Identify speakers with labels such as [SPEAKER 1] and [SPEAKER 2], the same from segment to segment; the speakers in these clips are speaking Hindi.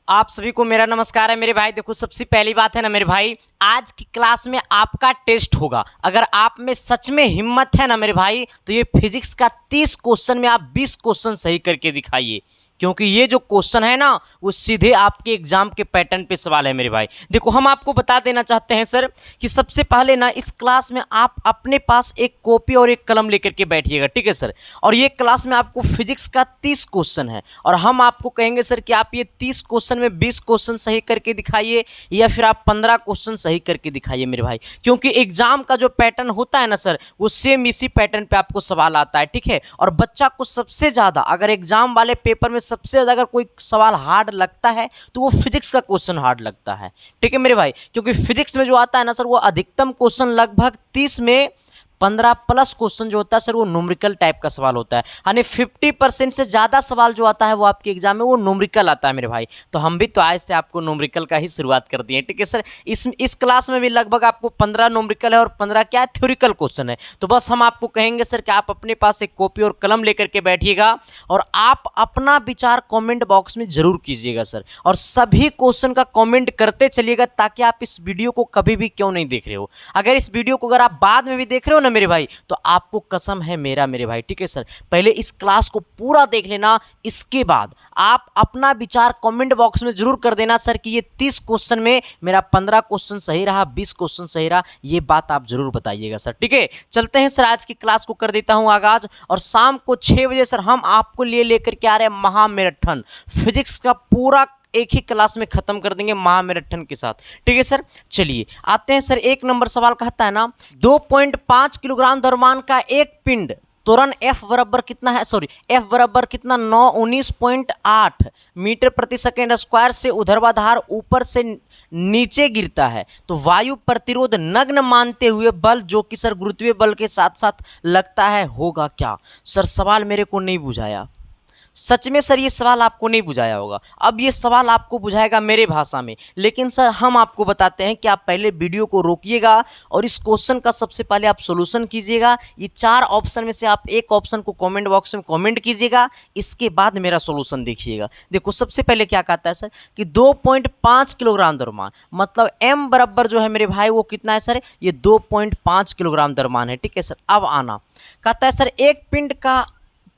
[SPEAKER 1] आप सभी को मेरा नमस्कार है मेरे भाई। देखो, सबसे पहली बात है ना मेरे भाई, आज की क्लास में आपका टेस्ट होगा। अगर आप में सच में हिम्मत है ना मेरे भाई, तो ये फिजिक्स का 30 क्वेश्चन में आप 20 क्वेश्चन सही करके दिखाइए, क्योंकि ये जो क्वेश्चन है ना वो सीधे आपके एग्जाम के पैटर्न पे सवाल है मेरे भाई। देखो, हम आपको बता देना चाहते हैं सर कि सबसे पहले ना इस क्लास में आप अपने पास एक कॉपी और एक कलम लेकर के बैठिएगा, ठीक है सर। और ये क्लास में आपको फिजिक्स का 30 क्वेश्चन है और हम आपको कहेंगे सर कि आप ये 30 क्वेश्चन में 20 क्वेश्चन सही करके दिखाइए या फिर आप 15 क्वेश्चन सही करके दिखाइए मेरे भाई, क्योंकि एग्जाम का जो पैटर्न होता है ना सर, वो सेम इसी पैटर्न पे आपको सवाल आता है, ठीक है। और बच्चा को सबसे ज़्यादा, अगर एग्जाम वाले पेपर में सबसे ज़्यादा अगर कोई सवाल हार्ड लगता है तो वो फिजिक्स का क्वेश्चन हार्ड लगता है, ठीक है मेरे भाई। क्योंकि फिजिक्स में जो आता है ना सर, वो अधिकतम क्वेश्चन लगभग 30 में 15 प्लस क्वेश्चन जो होता है सर, वो न्यूमेरिकल टाइप का सवाल होता है। यानी 50% से ज़्यादा सवाल जो आता है वो आपके एग्जाम में वो न्यूमेरिकल आता है मेरे भाई। तो हम भी तो आज से आपको न्यूमेरिकल का ही शुरुआत कर दिए, ठीक है सर। इस क्लास में भी लगभग आपको 15 न्यूमेरिकल है और 15 क्या है, थ्योरिकल क्वेश्चन है। तो बस हम आपको कहेंगे सर कि आप अपने पास एक कॉपी और कलम लेकर के बैठिएगा और आप अपना विचार कॉमेंट बॉक्स में जरूर कीजिएगा सर। और सभी क्वेश्चन का कॉमेंट करते चलिएगा, ताकि आप इस वीडियो को कभी भी क्यों नहीं देख रहे हो, अगर इस वीडियो को अगर आप बाद में भी देख रहे हो ना मेरे भाई, तो आपको कसम है मेरा मेरे भाई, ठीक है सर। पहले इस क्लास को पूरा देख लेना, इसके बाद आप अपना विचार कमेंट बॉक्स में जरूर कर देना सर कि ये 30 क्वेश्चन में मेरा 15 क्वेश्चन सही रहा, 20 क्वेश्चन सही रहा, ये बात आप जरूर बताइएगा सर, ठीक है। चलते हैं सर, आज की क्लास को कर देता हूं आगाज। और शाम को 6 बजे सर हम आपको लिए लेकर के आ रहे हैं महामैराथन फिजिक्स का पूरा, एक ही क्लास में खत्म कर देंगे महामैराथन के साथ, ठीक है सर। चलिए आते हैं सर, एक नंबर सवाल कहता है ना, 2.5 किलोग्राम द्रव्यमान का एक पिंड त्वरण F बराबर कितना है, F बराबर कितना 19.8 मीटर प्रति सेकेंड स्क्वायर से ऊर्ध्वाधर ऊपर से नीचे गिरता है, तो वायु प्रतिरोध नग्न मानते हुए बल जो कि सर गुरुत्वीय बल के साथ साथ लगता है, होगा क्या। सर सवाल मेरे को नहीं बुझाया, सच में सर ये सवाल आपको नहीं बुझाया होगा। अब ये सवाल आपको बुझाएगा मेरे भाषा में, लेकिन सर हम आपको बताते हैं कि आप पहले वीडियो को रोकिएगा और इस क्वेश्चन का सबसे पहले आप सॉल्यूशन कीजिएगा। ये 4 ऑप्शन में से आप एक ऑप्शन को कमेंट बॉक्स में कमेंट कीजिएगा, इसके बाद मेरा सॉल्यूशन देखिएगा। देखो सबसे पहले क्या कहता है सर कि 2.5 किलोग्राम द्रव्यमान, मतलब m बराबर जो है मेरे भाई वो कितना है सर, ये 2.5 किलोग्राम द्रव्यमान है, ठीक है सर। अब आना कहता है सर एक पिंड का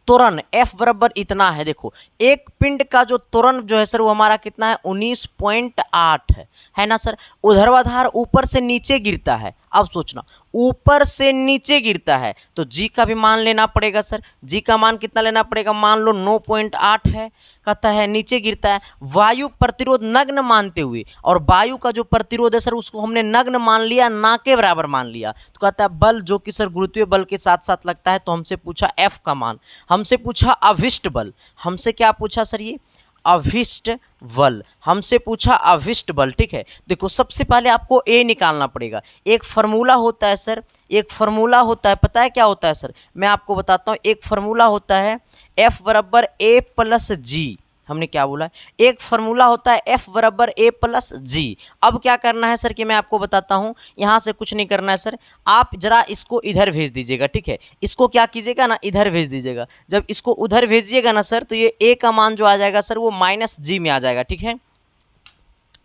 [SPEAKER 1] त्वरण F बराबर इतना है। देखो एक पिंड का जो त्वरण जो है सर वो हमारा कितना है, 19.8 है ना सर। ऊर्ध्वाधर ऊपर से नीचे गिरता है, अब सोचना ऊपर से नीचे गिरता है तो g का भी मान लेना पड़ेगा सर। g का मान कितना लेना पड़ेगा, मान लो 9.8 है, कहता है नीचे गिरता है। वायु प्रतिरोध नग्न मानते हुए, और वायु का जो प्रतिरोध है सर उसको हमने नग्न मान लिया, ना के बराबर मान लिया, तो कहता है बल जो कि सर गुरुत्वीय बल के साथ साथ लगता है। तो हमसे पूछा F का मान, हमसे पूछा अभिष्ट बल, हमसे क्या पूछा सर, ये अभिष्ट बल, हमसे पूछा अभिष्ट बल, ठीक है। देखो सबसे पहले आपको ए निकालना पड़ेगा। एक फार्मूला होता है सर, एक फार्मूला होता है, पता है क्या होता है सर, मैं आपको बताता हूँ। एक फार्मूला होता है F बराबर A प्लस जी, हमने क्या बोला, एक फार्मूला होता है F बराबर A प्लस जी। अब क्या करना है सर कि मैं आपको बताता हूँ, यहाँ से कुछ नहीं करना है सर, आप जरा इसको इधर भेज दीजिएगा, ठीक है। इसको क्या कीजिएगा ना, इधर भेज दीजिएगा। जब इसको उधर भेजिएगा ना सर, तो ये A का मान जो आ जाएगा सर वो -g में आ जाएगा, ठीक है।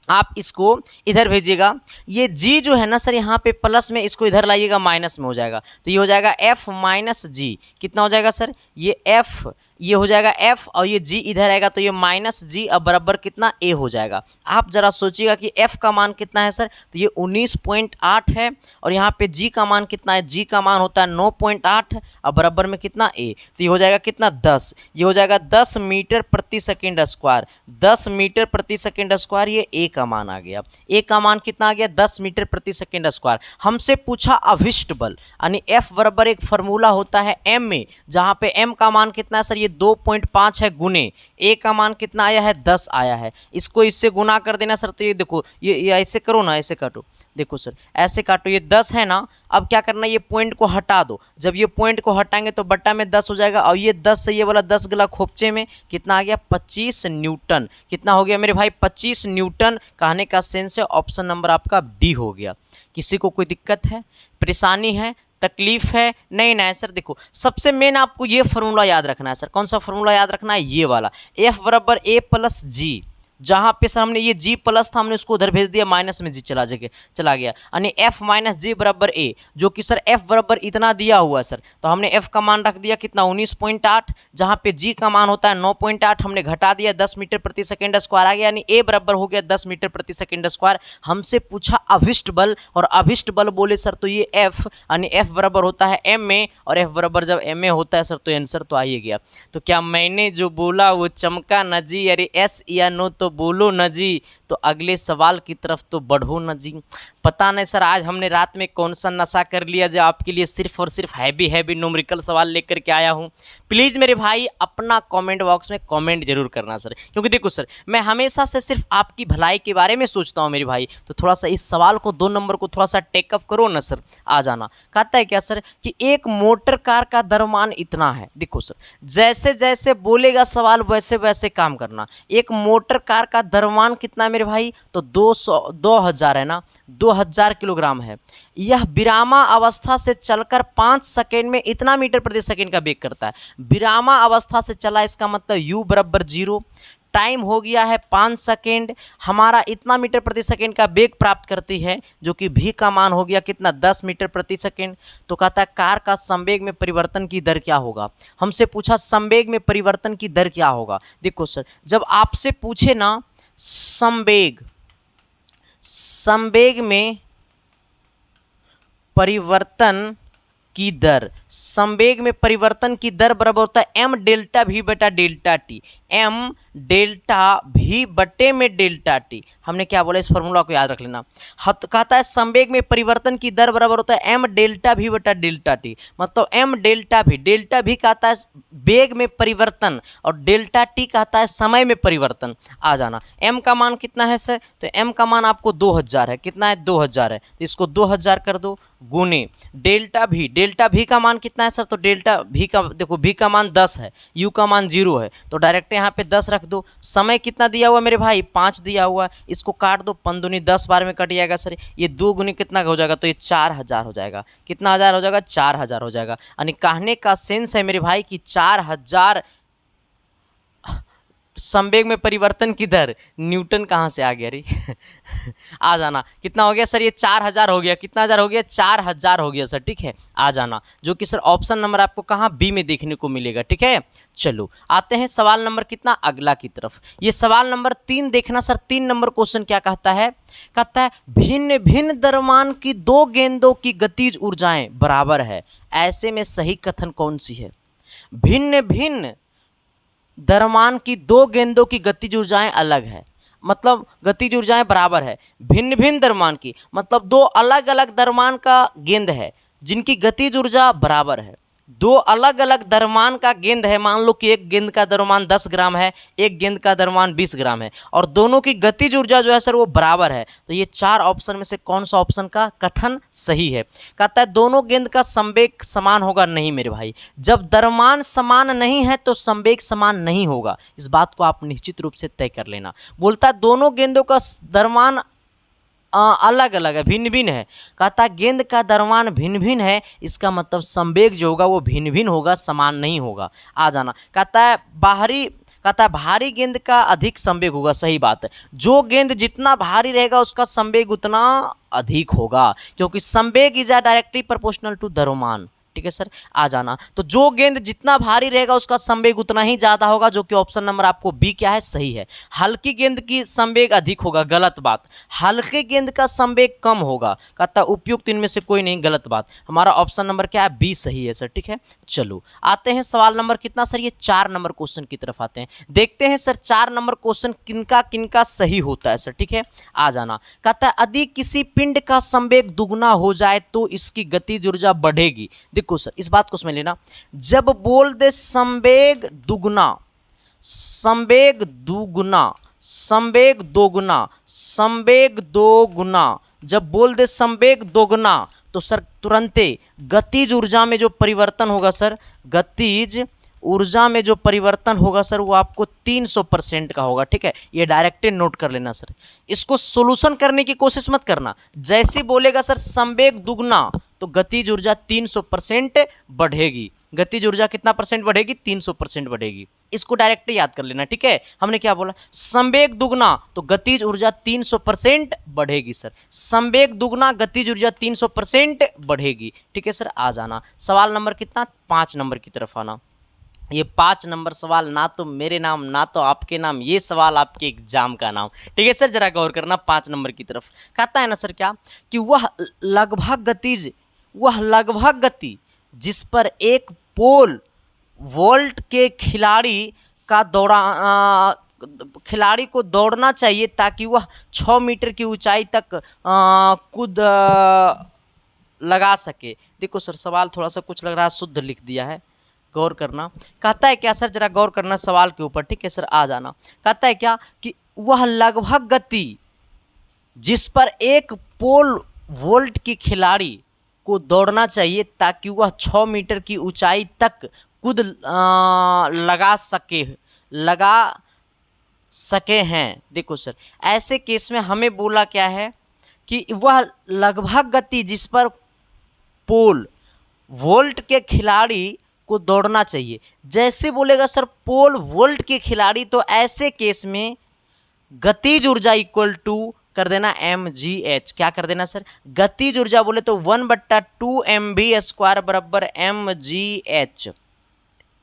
[SPEAKER 1] आप इसको इधर भेजिएगा, ये g जो है ना सर यहाँ पे प्लस में, इसको इधर लाइएगा माइनस में हो जाएगा, तो ये हो जाएगा F माइनस जी। कितना हो जाएगा सर, ये F, ये हो जाएगा F और ये g इधर आएगा तो ये -g, अब बराबर कितना A हो जाएगा। आप जरा सोचिएगा कि F का मान कितना है सर, तो ये 19.8 है और यहाँ पे g का मान कितना है, g का मान होता है 9.8, अब बराबर में कितना A, तो ये हो जाएगा कितना 10, ये हो जाएगा 10 मीटर प्रति सेकेंड स्क्वायर, 10 मीटर प्रति सेकेंड स्क्वायर, ये A का मान आ गया। A का मान कितना आ गया, 10 मीटर प्रति सेकेंड स्क्वायर। हमसे पूछा अभिष्ट बल, यानी F बराबर एक फार्मूला होता है M में, जहाँ पे M का मान कितना है सर, ये 2.5 है, गुने A का मान कितना आया है, 10 आया है। इसको इससे गुना कर देना सर, तो ये देखो ये ऐसे करो ना, ऐसे काटो, देखो सर ऐसे काटो, ये 10 है ना। अब क्या करना, ये पॉइंट को हटा दो, जब ये पॉइंट को हटाएंगे तो बट्टा में 10 हो जाएगा, और ये 10 से ये वाला 10 गला खोपचे में कितना आ गया, 25 न्यूटन। कितना हो गया मेरे भाई, 25 न्यूटन। कहने का सेंस है ऑप्शन नंबर आपका डी हो गया। किसी को कोई दिक्कत है, परेशानी है, तकलीफ है, नहीं ना सर। देखो सबसे मेन आपको ये फार्मूला याद रखना है सर। कौन सा फार्मूला याद रखना है, ये वाला, F बराबर A प्लस जी, जहाँ पे सर हमने ये g प्लस था हमने उसको उधर भेज दिया, माइनस में g चला गया यानी f माइनस g बराबर a, जो कि सर f बराबर इतना दिया हुआ है सर, तो हमने f का मान रख दिया कितना 19.8, जहाँ पे g का मान होता है 9.8, हमने घटा दिया 10 मीटर प्रति सेकेंड स्क्वायर आ गया, यानी a बराबर हो गया 10 मीटर प्रति सेकेंड स्क्वायर। हमसे पूछा अभिष्ट बल, और अभिष्ट बल बोले सर तो ये f, यानी f बराबर होता है m में, और f बराबर जब m में होता है सर तो आंसर तो आ ही गया। तो क्या मैंने जो बोला वो चमका न जी, अरे एस या नो तो बोलो न जी, तो अगले सवाल की तरफ तो बढ़ो न जी। पता नहीं सर आज हमने रात में कौन सा नशा कर लिया जो आपके लिए सिर्फ और सिर्फ हैवी न्यूमेरिकल सवाल लेकर के आया हूँ। प्लीज़ मेरे भाई अपना कमेंट बॉक्स में कमेंट जरूर करना सर, क्योंकि देखो सर मैं हमेशा से सिर्फ आपकी भलाई के बारे में सोचता हूँ मेरे भाई, तो थोड़ा सा इस सवाल को 2 नंबर को थोड़ा सा टेकअप करो ना सर। आ जाना कहता है क्या सर कि एक मोटर कार का द्रव्यमान इतना है। देखो सर जैसे जैसे बोलेगा सवाल वैसे वैसे काम करना। एक मोटर कार का द्रव्यमान कितना है मेरे भाई, तो 2000 है ना, 2000 किलोग्राम है। यह विरामा अवस्था से चलकर 5 सेकेंड में इतना मीटर प्रति सेकेंड का वेग करता है। विरामा अवस्था से चला इसका मतलब u बराबर 0, टाइम हो गया है 5 सेकेंड, हमारा इतना मीटर प्रति सेकेंड का वेग प्राप्त करती है, जो कि v का मान हो गया कितना 10 मीटर प्रति सेकेंड। तो कहता है कार का संवेग में परिवर्तन की दर क्या होगा। हमसे पूछा संवेग में परिवर्तन की दर क्या होगा। देखो सर जब आपसे पूछे ना संवेग में परिवर्तन की दर, संवेग में परिवर्तन की दर बराबर होता है m डेल्टा v बटा delta T, m delta v बटे में डेल्टा टी। हमने क्या बोला इस फॉर्मूला को याद रख लेना। कहता है संवेग में परिवर्तन की दर बराबर होता है m डेल्टा v बटा डेल्टा टी, मतलब m डेल्टा v कहता है वेग में परिवर्तन और डेल्टा टी कहता है समय में परिवर्तन। आ जाना m का मान कितना है सर, तो m का मान आपको 2000 है, कितना है 2000 है, तो इसको 2000 कर दो गुने डेल्टा v का मान कितना है सर, तो डेल्टा v का देखो v का मान 10 है, u का मान 0 है, तो डायरेक्ट यहाँ पे 10 रख दो। समय कितना दिया हुआ मेरे भाई 5 दिया हुआ है, इसको काट दो 5 दूनी 10 बार में कट जाएगा सर, ये 2 गुनी कितना हो जाएगा, तो ये 4000 हो जाएगा। कितना हजार हो जाएगा 4000 हो जाएगा। यानी कहने का सेंस है मेरे भाई कि 4000 संवेग में परिवर्तन की दर, न्यूटन कहाँ से आ गया रे आ जाना कितना हो गया सर, ये 4000 हो गया, कितना हजार हो गया 4000 हो गया सर, ठीक है। आ जाना जो कि सर ऑप्शन नंबर आपको कहाँ बी में देखने को मिलेगा, ठीक है। चलो आते हैं सवाल नंबर कितना अगला की तरफ। ये सवाल नंबर 3 देखना सर, 3 नंबर क्वेश्चन क्या कहता है, कहता है भिन्न भिन्न द्रव्यमान की 2 गेंदों की गतिज ऊर्जाएं बराबर है, ऐसे में सही कथन कौन सी है। भिन्न भिन्न द्रव्यमान की 2 गेंदों की गतिज ऊर्जाएं अलग है, मतलब गतिज ऊर्जाएं बराबर है। भिन्न भिन्न द्रव्यमान की मतलब 2 अलग अलग द्रव्यमान का गेंद है जिनकी गतिज ऊर्जा बराबर है। 2 अलग अलग द्रव्यमान का गेंद है, मान लो कि एक गेंद का द्रव्यमान 10 ग्राम है, एक गेंद का द्रव्यमान 20 ग्राम है, और दोनों की गतिज ऊर्जा जो है सर वो बराबर है। तो ये 4 ऑप्शन में से कौन सा ऑप्शन का कथन सही है। कहता है दोनों गेंद का संवेग समान होगा, नहीं मेरे भाई, जब द्रव्यमान समान नहीं है तो संवेग समान नहीं होगा, इस बात को आप निश्चित रूप से तय कर लेना। बोलता है दोनों गेंदों का द्रव्यमान अलग अलग है, भिन्न भिन्न है। कहता है गेंद का द्रव्यमान भिन्न भिन्न है, इसका मतलब संवेग जो होगा वो भिन्न भिन्न होगा, समान नहीं होगा। आ जाना कहता है भारी गेंद का अधिक संवेग होगा, सही बात है। जो गेंद जितना भारी रहेगा उसका संवेग उतना अधिक होगा, क्योंकि संवेग इज डायरेक्टली प्रोपोर्शनल टू द्रव्यमान, ठीक है सर। आ जाना तो जो गेंद जितना भारी रहेगा उसका संवेग उतना ही ज्यादा होगा, जो कि ऑप्शन नंबर आपको बी क्या है सही है। हल्की गेंद की संवेग अधिक होगा, गलत बात। हल्के गेंद का संवेग कम होगा, कहता उपयुक्त इनमें से कोई नहीं, गलत बात। हमारा ऑप्शन नंबर क्या है बी सही है सर, ठीक है। चलो आते हैं सवाल नंबर कितना सर, ये 4 नंबर क्वेश्चन की तरफ आते हैं। देखते हैं सर 4 नंबर क्वेश्चन किनका किनका सही होता है सर, ठीक है। आ जाना कहता है यदि किसी पिंड का संवेग दुगना हो जाए तो इसकी गतिज ऊर्जा बढ़ेगी। देखो सर इस बात को समझ लेना, जब बोल दे संवेग दुगना, संवेग दुगना, संवेग दोगुना, संवेग दोगुना, जब बोल दे संवेग दोगुना तो सर तुरंते गतिज ऊर्जा में जो परिवर्तन होगा सर, गतिज ऊर्जा में जो परिवर्तन होगा सर वो आपको 300% का होगा, ठीक है। ये डायरेक्ट नोट कर लेना सर, इसको सोल्यूशन करने की कोशिश मत करना। जैसे बोलेगा सर संवेग दुगना तो गतिज ऊर्जा 300% बढ़ेगी। गतिज ऊर्जा कितना परसेंट बढ़ेगी, 300% बढ़ेगी। इसको डायरेक्ट याद कर लेना, ठीक है। हमने क्या बोला, संवेग दुगना तो गतिज ऊर्जा 300% बढ़ेगी सर। संवेग दुगना गतिज ऊर्जा 300% बढ़ेगी, ठीक है सर। आ जाना सवाल नंबर कितना, 5 नंबर की तरफ आना। ये 5 नंबर सवाल ना तो मेरे नाम ना तो आपके नाम, ये सवाल आपके एग्जाम का नाम, ठीक है सर। जरा गौर करना 5 नंबर की तरफ। कहता है ना सर क्या कि वह लगभग गति जिस पर एक पोल वोल्ट के खिलाड़ी को दौड़ना चाहिए ताकि वह 6 मीटर की ऊंचाई तक कूद लगा सके। देखो सर सवाल थोड़ा सा कुछ लग रहा है शुद्ध लिख दिया है, गौर करना। कहता है क्या सर, जरा गौर करना सवाल के ऊपर, ठीक है सर। आ जाना कहता है क्या कि वह लगभग गति जिस पर एक पोल वोल्ट की खिलाड़ी को दौड़ना चाहिए ताकि वह 6 मीटर की ऊंचाई तक कूद लगा सके हैं। देखो सर ऐसे केस में हमें बोला क्या है कि वह लगभग गति जिस पर पोल वोल्ट के खिलाड़ी को दौड़ना चाहिए। जैसे बोलेगा सर पोल वोल्ट के खिलाड़ी, तो ऐसे केस में गतिज ऊर्जा इक्वल टू कर देना mgh। क्या कर देना सर, गतिज ऊर्जा बोले तो 1/2 mv² बराबर mgh,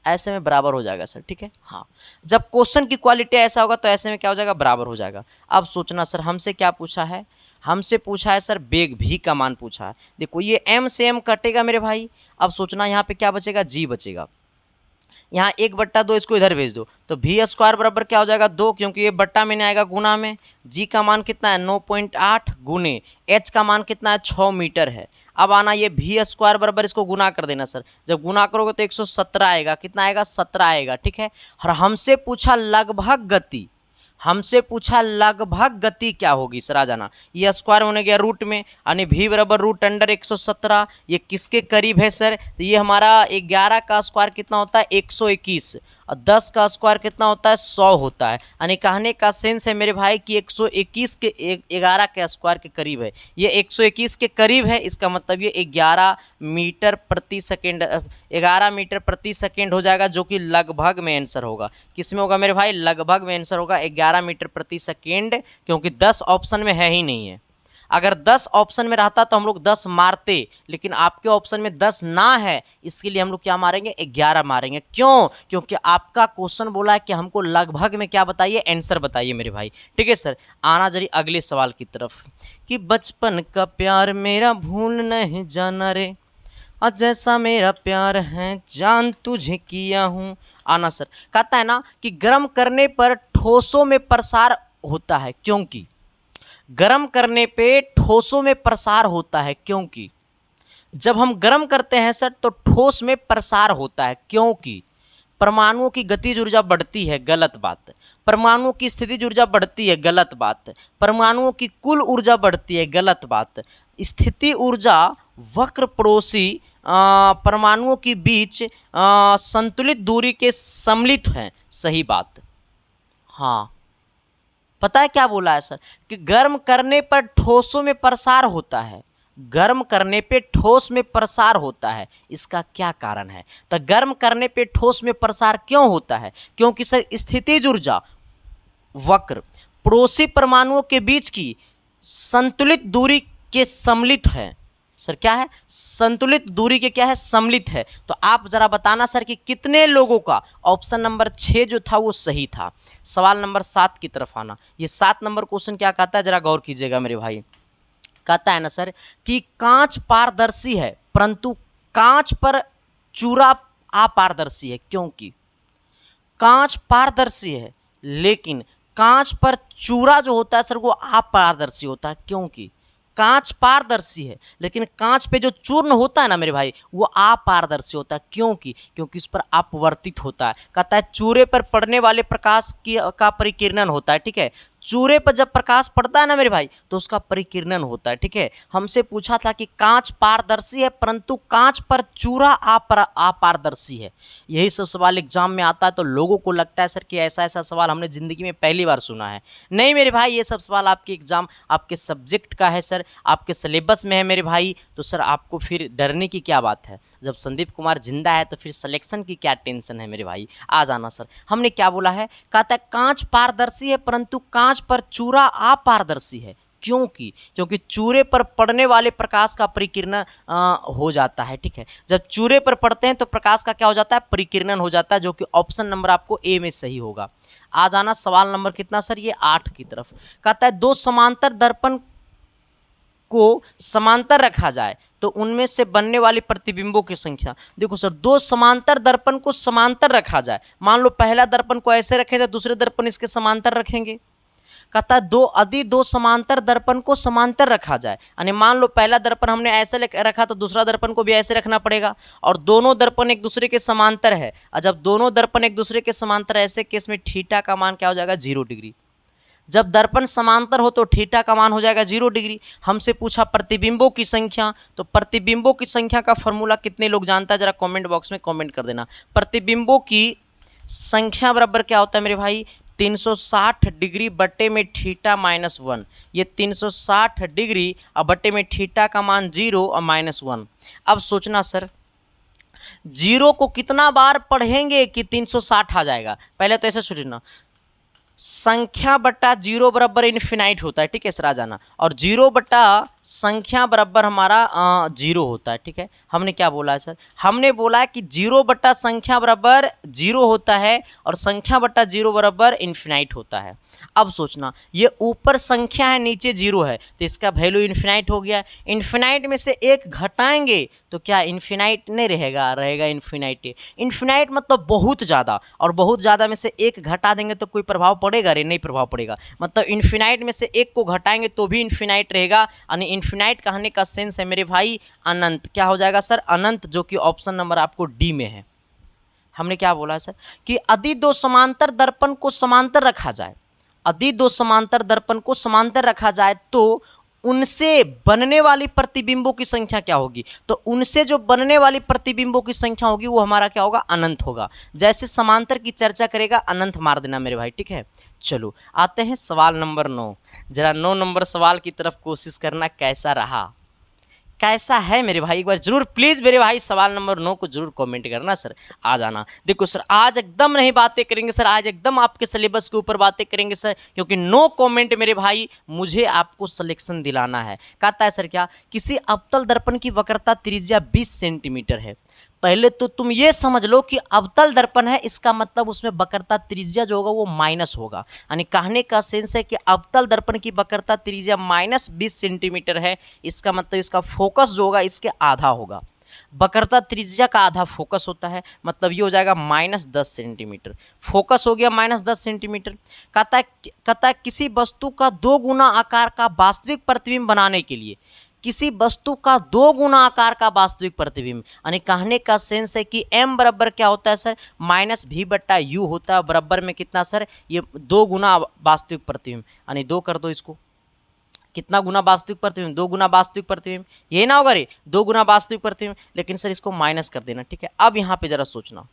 [SPEAKER 1] ऐसे में बराबर हो जाएगा सर, ठीक है। हाँ जब क्वेश्चन की क्वालिटी ऐसा होगा तो ऐसे में क्या हो जाएगा, बराबर हो जाएगा। अब सोचना सर हमसे क्या पूछा है, हमसे पूछा है सर बेग भी का मान पूछा है। देखो ये m से m कटेगा मेरे भाई, अब सोचना यहाँ पे क्या बचेगा, g बचेगा। यहाँ 1/2 इसको इधर भेज दो तो v² बराबर क्या हो जाएगा 2, क्योंकि ये बट्टा में नहीं आएगा गुना में। g का मान कितना है 9.8 गुने h का मान कितना है 6 मीटर है। अब आना ये v² बराबर इसको गुना कर देना सर, जब गुना करोगे तो 117 आएगा, कितना आएगा 17 आएगा, ठीक है। और हमसे पूछा लगभग गति, हमसे पूछा लगभग गति क्या होगी सर। आ जाना ये स्क्वायर होने गया रूट में, यानी v बराबर √117। ये किसके करीब है सर, तो ये हमारा 11 का स्क्वायर कितना होता है 121, और 10 का स्क्वायर कितना होता है 100 होता है। यानी कहने का सेंस है मेरे भाई कि 121 के 11 के स्क्वायर के करीब है, ये 121 के करीब है। इसका मतलब ये 11 मीटर प्रति सेकेंड हो जाएगा, जो कि लगभग में आंसर होगा। किस में होगा मेरे भाई, लगभग में आंसर होगा 11 मीटर प्रति सेकेंड, क्योंकि 10 ऑप्शन में है ही नहीं है। अगर 10 ऑप्शन में रहता तो हम लोग 10 मारते, लेकिन आपके ऑप्शन में 10 ना है, इसके लिए हम लोग क्या मारेंगे 11 मारेंगे। क्यों, क्योंकि आपका क्वेश्चन बोला है कि हमको लगभग में क्या बताइए, आंसर बताइए मेरे भाई, ठीक है सर। आना जरी अगले सवाल की तरफ कि बचपन का प्यार मेरा भूल नहीं जाना रे, और जैसा मेरा प्यार है जान तुझे किया हूँ। आना सर कहता है ना कि गर्म करने पर ठोसों में प्रसार होता है, क्योंकि गर्म करने पे ठोसों में प्रसार होता है, क्योंकि जब हम गर्म करते हैं सर तो ठोस में प्रसार होता है, क्योंकि परमाणुओं की गतिज ऊर्जा बढ़ती है, गलत बात। परमाणुओं की स्थितिज ऊर्जा बढ़ती है, गलत बात। परमाणुओं की कुल ऊर्जा बढ़ती है, गलत बात। स्थिति ऊर्जा वक्र पड़ोसी परमाणुओं के बीच संतुलित दूरी के सम्मिलित हैं, सही बात। हाँ पता है क्या बोला है सर कि गर्म करने पर ठोसों में प्रसार होता है, गर्म करने पे ठोस में प्रसार होता है। इसका क्या कारण है, तो गर्म करने पे ठोस में प्रसार क्यों होता है, क्योंकि सर स्थितिज ऊर्जा वक्र पड़ोसी परमाणुओं के बीच की संतुलित दूरी के सम्मिलित है। सर क्या है, संतुलित दूरी के क्या है, सम्मिलित है। तो आप जरा बताना सर कि कितने लोगों का ऑप्शन नंबर 6 जो था वो सही था। सवाल नंबर 7 की तरफ आना। ये 7 नंबर क्वेश्चन क्या कहता है, जरा गौर कीजिएगा मेरे भाई। कहता है ना सर कि कांच पारदर्शी है परंतु कांच पर चूरा अपारदर्शी है, क्योंकि कांच पारदर्शी है लेकिन कांच पर चूरा जो होता है सर वो अपारदर्शी होता है, क्योंकि कांच पारदर्शी है लेकिन कांच पे जो चूर्ण होता है ना मेरे भाई वो अपारदर्शी होता है, क्योंकि उस पर अपवर्तित होता है। कहता है चूरे पर पड़ने वाले प्रकाश का परिकिरणन होता है, ठीक है। चूरे पर जब प्रकाश पड़ता है ना मेरे भाई तो उसका परिकिरणन होता है, ठीक है। हमसे पूछा था कि कांच पारदर्शी है परंतु कांच पर चूरा अपारदर्शी है। यही सब सवाल एग्जाम में आता है, तो लोगों को लगता है सर कि ऐसा ऐसा सवाल हमने ज़िंदगी में पहली बार सुना है। नहीं मेरे भाई, ये सब सवाल आपके एग्जाम आपके सब्जेक्ट का है सर, आपके सिलेबस में है मेरे भाई, तो सर आपको फिर डरने की क्या बात है। जब संदीप कुमार जिंदा है तो फिर सिलेक्शन की क्या टेंशन है मेरे भाई, आ जाना सर। हमने क्या बोला है, कहता है कांच पारदर्शी है परंतु कांच पर चूरा अपारदर्शी है। क्योंकि चूरे पर पड़ने वाले प्रकाश का परिकिरण हो जाता है, ठीक है। जब चूरे पर पड़ते हैं तो प्रकाश का क्या हो जाता है, परिकिरण हो जाता है, जो कि ऑप्शन नंबर आपको ए में सही होगा। आ जाना सवाल नंबर कितना सर, ये 8 की तरफ। कहता है दो समांतर दर्पण को समांतर रखा जाए तो उनमें से बनने वाली प्रतिबिंबों की संख्या। देखो सर, दो समांतर दर्पण को समांतर रखा जाए, मान लो पहला दर्पण को ऐसे रखें तो दूसरे दर्पण इसके समांतर रखेंगे। कहता है दो समांतर दर्पण को समांतर रखा जाए, यानी मान लो पहला दर्पण हमने ऐसे रखा तो दूसरा दर्पण को भी ऐसे रखना पड़ेगा, और दोनों दर्पण एक दूसरे के समांतर है। और जब दोनों दर्पण एक दूसरे के समांतर, ऐसे केस में थीटा का मान क्या हो जाएगा, 0 डिग्री। जब दर्पण समांतर हो तो थीटा का मान हो जाएगा 0 डिग्री। हमसे पूछा प्रतिबिंबों की संख्या, तो प्रतिबिंबों की संख्या का फॉर्मूला कितने लोग जानता है, जरा कमेंट बॉक्स में कमेंट कर देना। प्रतिबिंबों की संख्या बराबर क्या होता है मेरे भाई, 360 डिग्री बट्टे में थीटा -1। ये 360 डिग्री और बट्टे में थीटा का मान 0 और -1। अब सोचना सर, 0 को कितना बार पढ़ेंगे कि 360 आ जाएगा। पहले तो ऐसे सोचना, संख्या बट्टा 0 बराबर इन्फिनाइट होता है, ठीक है सर, आ जाना। और 0 बट्टा संख्या बराबर हमारा 0 होता है, ठीक है। हमने क्या बोला है सर, हमने बोला है कि 0 बट्टा संख्या बराबर 0 होता है और संख्या बट्टा 0 बराबर इन्फिनाइट होता है। अब सोचना, ये ऊपर संख्या है नीचे 0 है तो इसका वैल्यू इन्फिनाइट हो गया। इन्फिनाइट में से एक घटाएंगे तो क्या इन्फिनाइट नहीं रहेगा, रहेगा इन्फिनाइट। इन्फिनाइट मतलब बहुत ज़्यादा, और बहुत ज़्यादा में से एक घटा देंगे तो कोई प्रभाव पड़ेगा रे, नहीं प्रभाव पड़ेगा। मतलब इन्फिनाइट में से एक को घटाएंगे तो भी इन्फिनाइट रहेगा, यानी इन्फिनाइट कहने का सेंस है मेरे भाई अनंत। क्या हो जाएगा सर, अनंत, जो कि ऑप्शन नंबर आपको डी में है। हमने क्या बोला सर कि यदि दो समांतर दर्पण को समांतर रखा जाए, यदि दो समांतर दर्पण को समांतर रखा जाए तो उनसे बनने वाली प्रतिबिंबों की संख्या क्या होगी, तो उनसे जो बनने वाली प्रतिबिंबों की संख्या होगी वो हमारा क्या होगा, अनंत होगा। जैसे समांतर की चर्चा करेगा अनंत मार देना मेरे भाई, ठीक है। चलो आते हैं सवाल नंबर 9। जरा 9 नंबर सवाल की तरफ कोशिश करना, कैसा रहा, कैसा है मेरे भाई, एक बार जरूर प्लीज़ मेरे भाई सवाल नंबर 9 को जरूर कमेंट करना सर। आ जाना, देखो सर आज एकदम नहीं बातें करेंगे सर, आज एकदम आपके सिलेबस के ऊपर बातें करेंगे सर, क्योंकि नो कमेंट मेरे भाई, मुझे आपको सिलेक्शन दिलाना है। कहता है सर क्या, किसी अवतल दर्पण की वक्रता त्रिज्या 20 सेंटीमीटर है। पहले तो तुम ये समझ लो कि अवतल दर्पण है, इसका मतलब उसमें वक्रता त्रिज्या जो होगा वो माइनस होगा, यानी कहने का सेंस है कि अवतल दर्पण की वक्रता त्रिज्या -20 सेंटीमीटर है। इसका मतलब इसका फोकस जो होगा इसके आधा होगा। वक्रता त्रिज्या का आधा फोकस होता है, मतलब ये हो जाएगा -10 सेंटीमीटर। फोकस हो गया -10 सेंटीमीटर। कहता है किसी वस्तु का 2 गुना आकार का वास्तविक प्रतिबिंब बनाने के लिए, किसी वस्तु का 2 गुना आकार का वास्तविक प्रतिबिंब, यानी कहने का सेंस है कि m बराबर क्या होता है सर, -v/u होता है, बराबर में कितना सर, ये 2 गुना वास्तविक प्रतिबिंब, यानी 2 कर दो इसको, कितना गुना वास्तविक प्रतिबिंब, 2 गुना वास्तविक प्रतिबिंब, ये ना होगा रे, 2 गुना वास्तविक प्रतिबिंब, लेकिन सर इसको माइनस कर देना, ठीक है। अब यहाँ पे जरा सोचना,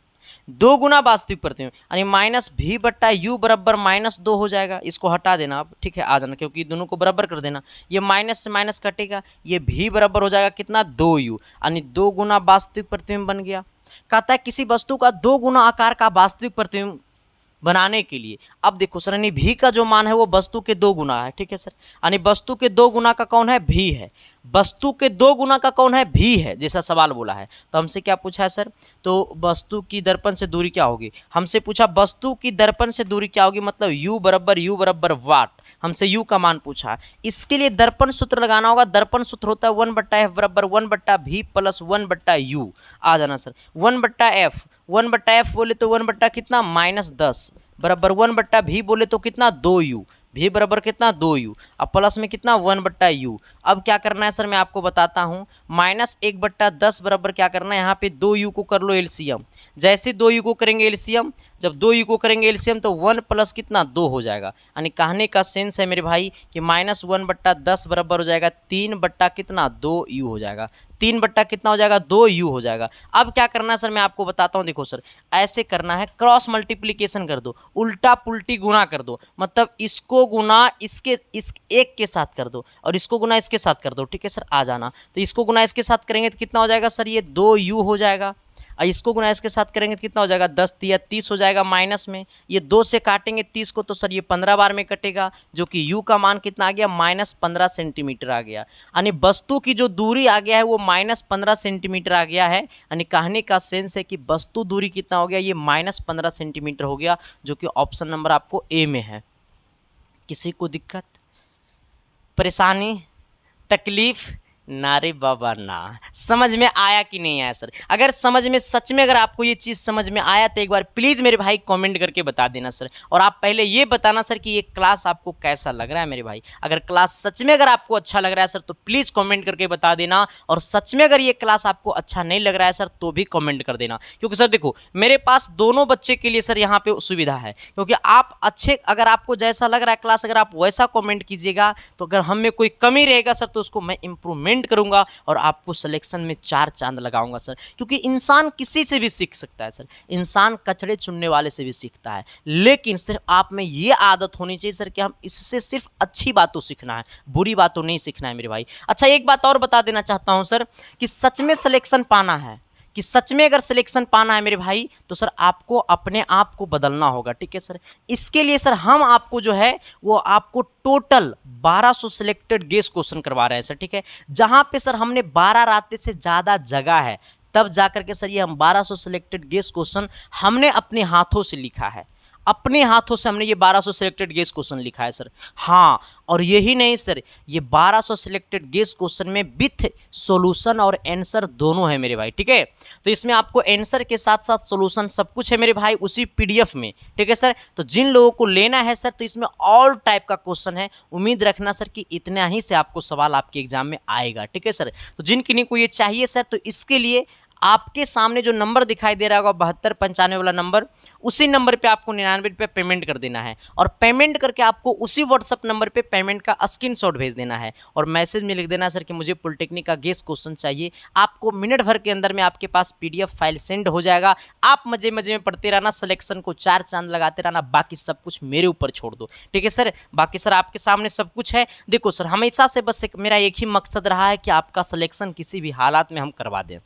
[SPEAKER 1] 2 गुना वास्तविक प्रतिबिंब यानी -v/u बराबर -2 हो जाएगा, इसको हटा देना आप, ठीक है, आ जाना, क्योंकि दोनों को बराबर कर देना, ये माइनस से माइनस कटेगा, ये v बराबर हो जाएगा कितना, 2u, यानी 2 गुना वास्तविक प्रतिबिंब बन गया। कहता है किसी वस्तु का 2 गुना आकार का वास्तविक प्रतिबिंब बनाने के लिए, अब देखो सर यानी भी का जो मान है वो वस्तु के 2 गुना है, ठीक है सर, यानी वस्तु के 2 गुना का कौन है, भी है, वस्तु के 2 गुना का कौन है, भी है, जैसा सवाल बोला है। तो हमसे क्या पूछा है सर, तो वस्तु की दर्पण से दूरी क्या होगी, हमसे पूछा वस्तु की दर्पण से दूरी क्या होगी, मतलब u बराबर वाट, हमसे u का मान पूछा है। इसके लिए दर्पण सूत्र लगाना होगा, दर्पण सूत्र होता है 1/f बराबर 1/v प्लस 1/u। आ जाना सर, 1/f बोले तो 1 कितना -10 बराबर 1/v बोले तो कितना 2u, v बराबर कितना 2u, अब प्लस में कितना 1/u। अब क्या करना है सर मैं आपको बताता हूँ, -1/10 बराबर क्या करना है, यहाँ पे 2u को कर लो एलसीएम। जैसे 2u को करेंगे एलसीएम, जब 2 u को करेंगे एलसीएम तो 1 प्लस कितना 2 हो जाएगा। यानी कहने का सेंस है मेरे भाई कि -1/10 बराबर हो जाएगा 3 बट्टा कितना 2 u हो जाएगा। 3 बट्टा कितना हो जाएगा 2 u हो जाएगा। अब क्या करना है सर, मैं आपको बताता हूँ। देखो सर, ऐसे करना है, क्रॉस मल्टीप्लीकेशन कर दो, उल्टा पुल्टी गुना कर दो, मतलब इसको गुना इस एक के साथ कर दो और इसको गुना इसके साथ कर दो। ठीक है सर, आ जाना। तो इसको गुना इसके साथ करेंगे तो कितना हो जाएगा सर, ये 2 u हो जाएगा। और इसको गुना इसके साथ करेंगे तो कितना हो जाएगा 10 या 30 हो जाएगा माइनस में। ये 2 से काटेंगे 30 को तो सर ये 15 बार में कटेगा, जो कि u का मान कितना आ गया -15 सेंटीमीटर आ गया। यानी वस्तु की जो दूरी आ गया है वो -15 सेंटीमीटर आ गया है। यानी कहने का सेंस है कि वस्तु दूरी कितना हो गया, ये -15 सेंटीमीटर हो गया, जो कि ऑप्शन नंबर आपको ए में है। किसी को दिक्कत, परेशानी, तकलीफ? ना रे बाबा ना। समझ में आया कि नहीं आया सर? अगर समझ में, सच में अगर आपको ये चीज़ समझ में आया तो एक बार प्लीज़ मेरे भाई कमेंट करके बता देना सर। और आप पहले ये बताना सर कि ये क्लास आपको कैसा लग रहा है मेरे भाई। अगर क्लास सच में अगर आपको अच्छा लग रहा है सर तो प्लीज़ कमेंट करके बता देना, और सच में अगर ये क्लास आपको अच्छा नहीं लग रहा है सर तो भी कमेंट कर देना। क्योंकि सर देखो, मेरे पास दोनों बच्चे के लिए सर यहाँ पे सुविधा है, क्योंकि आप अच्छे, अगर आपको जैसा लग रहा है क्लास, अगर आप वैसा कमेंट कीजिएगा तो अगर हम में कोई कमी रहेगा सर तो उसको मैं इम्प्रूवमेंट करूंगा और आपको सिलेक्शन में 4 चांद लगाऊंगा सर। क्योंकि इंसान किसी से भी सीख सकता है सर, इंसान कचड़े चुनने वाले से भी सीखता है, लेकिन सिर्फ आप में ये आदत होनी चाहिए सर कि हम इससे सिर्फ अच्छी बातों सीखना है, बुरी बातों नहीं सीखना है मेरे भाई। अच्छा, एक बात और बता देना चाहता हूं सर कि सच में सिलेक्शन पाना है, कि सच में अगर सिलेक्शन पाना है मेरे भाई तो सर आपको अपने आप को बदलना होगा। ठीक है सर, इसके लिए सर हम आपको जो है वो आपको टोटल 1200 सिलेक्टेड गेस क्वेश्चन करवा रहे हैं सर। ठीक है, जहां पे सर हमने 12 रातें से ज़्यादा जगह है तब जाकर के सर ये हम 1200 सिलेक्टेड गेस क्वेश्चन हमने अपने हाथों से लिखा है, अपने हाथों से हमने ये 1200 सिलेक्टेड गेस क्वेश्चन लिखा है सर। हाँ, और यही नहीं सर, ये 1200 सिलेक्टेड गेस क्वेश्चन में विथ सॉल्यूशन और आंसर दोनों है मेरे भाई। ठीक है, तो इसमें आपको आंसर के साथ साथ सॉल्यूशन सब कुछ है मेरे भाई उसी पीडीएफ में। ठीक है सर, तो जिन लोगों को लेना है सर तो इसमें ऑल टाइप का क्वेश्चन है, उम्मीद रखना सर कि इतना ही से आपको सवाल आपके एग्जाम में आएगा। ठीक है सर, तो जिन किन्हीं को ये चाहिए सर तो इसके लिए आपके सामने जो नंबर दिखाई दे रहा होगा 7295 वाला नंबर, उसी नंबर पे आपको 99 रुपये पेमेंट कर देना है, और पेमेंट करके आपको उसी व्हाट्सअप नंबर पे पेमेंट का स्क्रीनशॉट भेज देना है और मैसेज में लिख देना सर कि मुझे पॉलिटेक्निक का गेस क्वेश्चन चाहिए। आपको मिनट भर के अंदर में आपके पास पीडीएफ फाइल सेंड हो जाएगा। आप मजे मजे में पढ़ते रहना, सिलेक्शन को 4 चांद लगाते रहना, बाकी सब कुछ मेरे ऊपर छोड़ दो। ठीक है सर, बाकी सर आपके सामने सब कुछ है। देखो सर, हमेशा से बस मेरा एक ही मकसद रहा है कि आपका सिलेक्शन किसी भी हालात में हम करवा दें।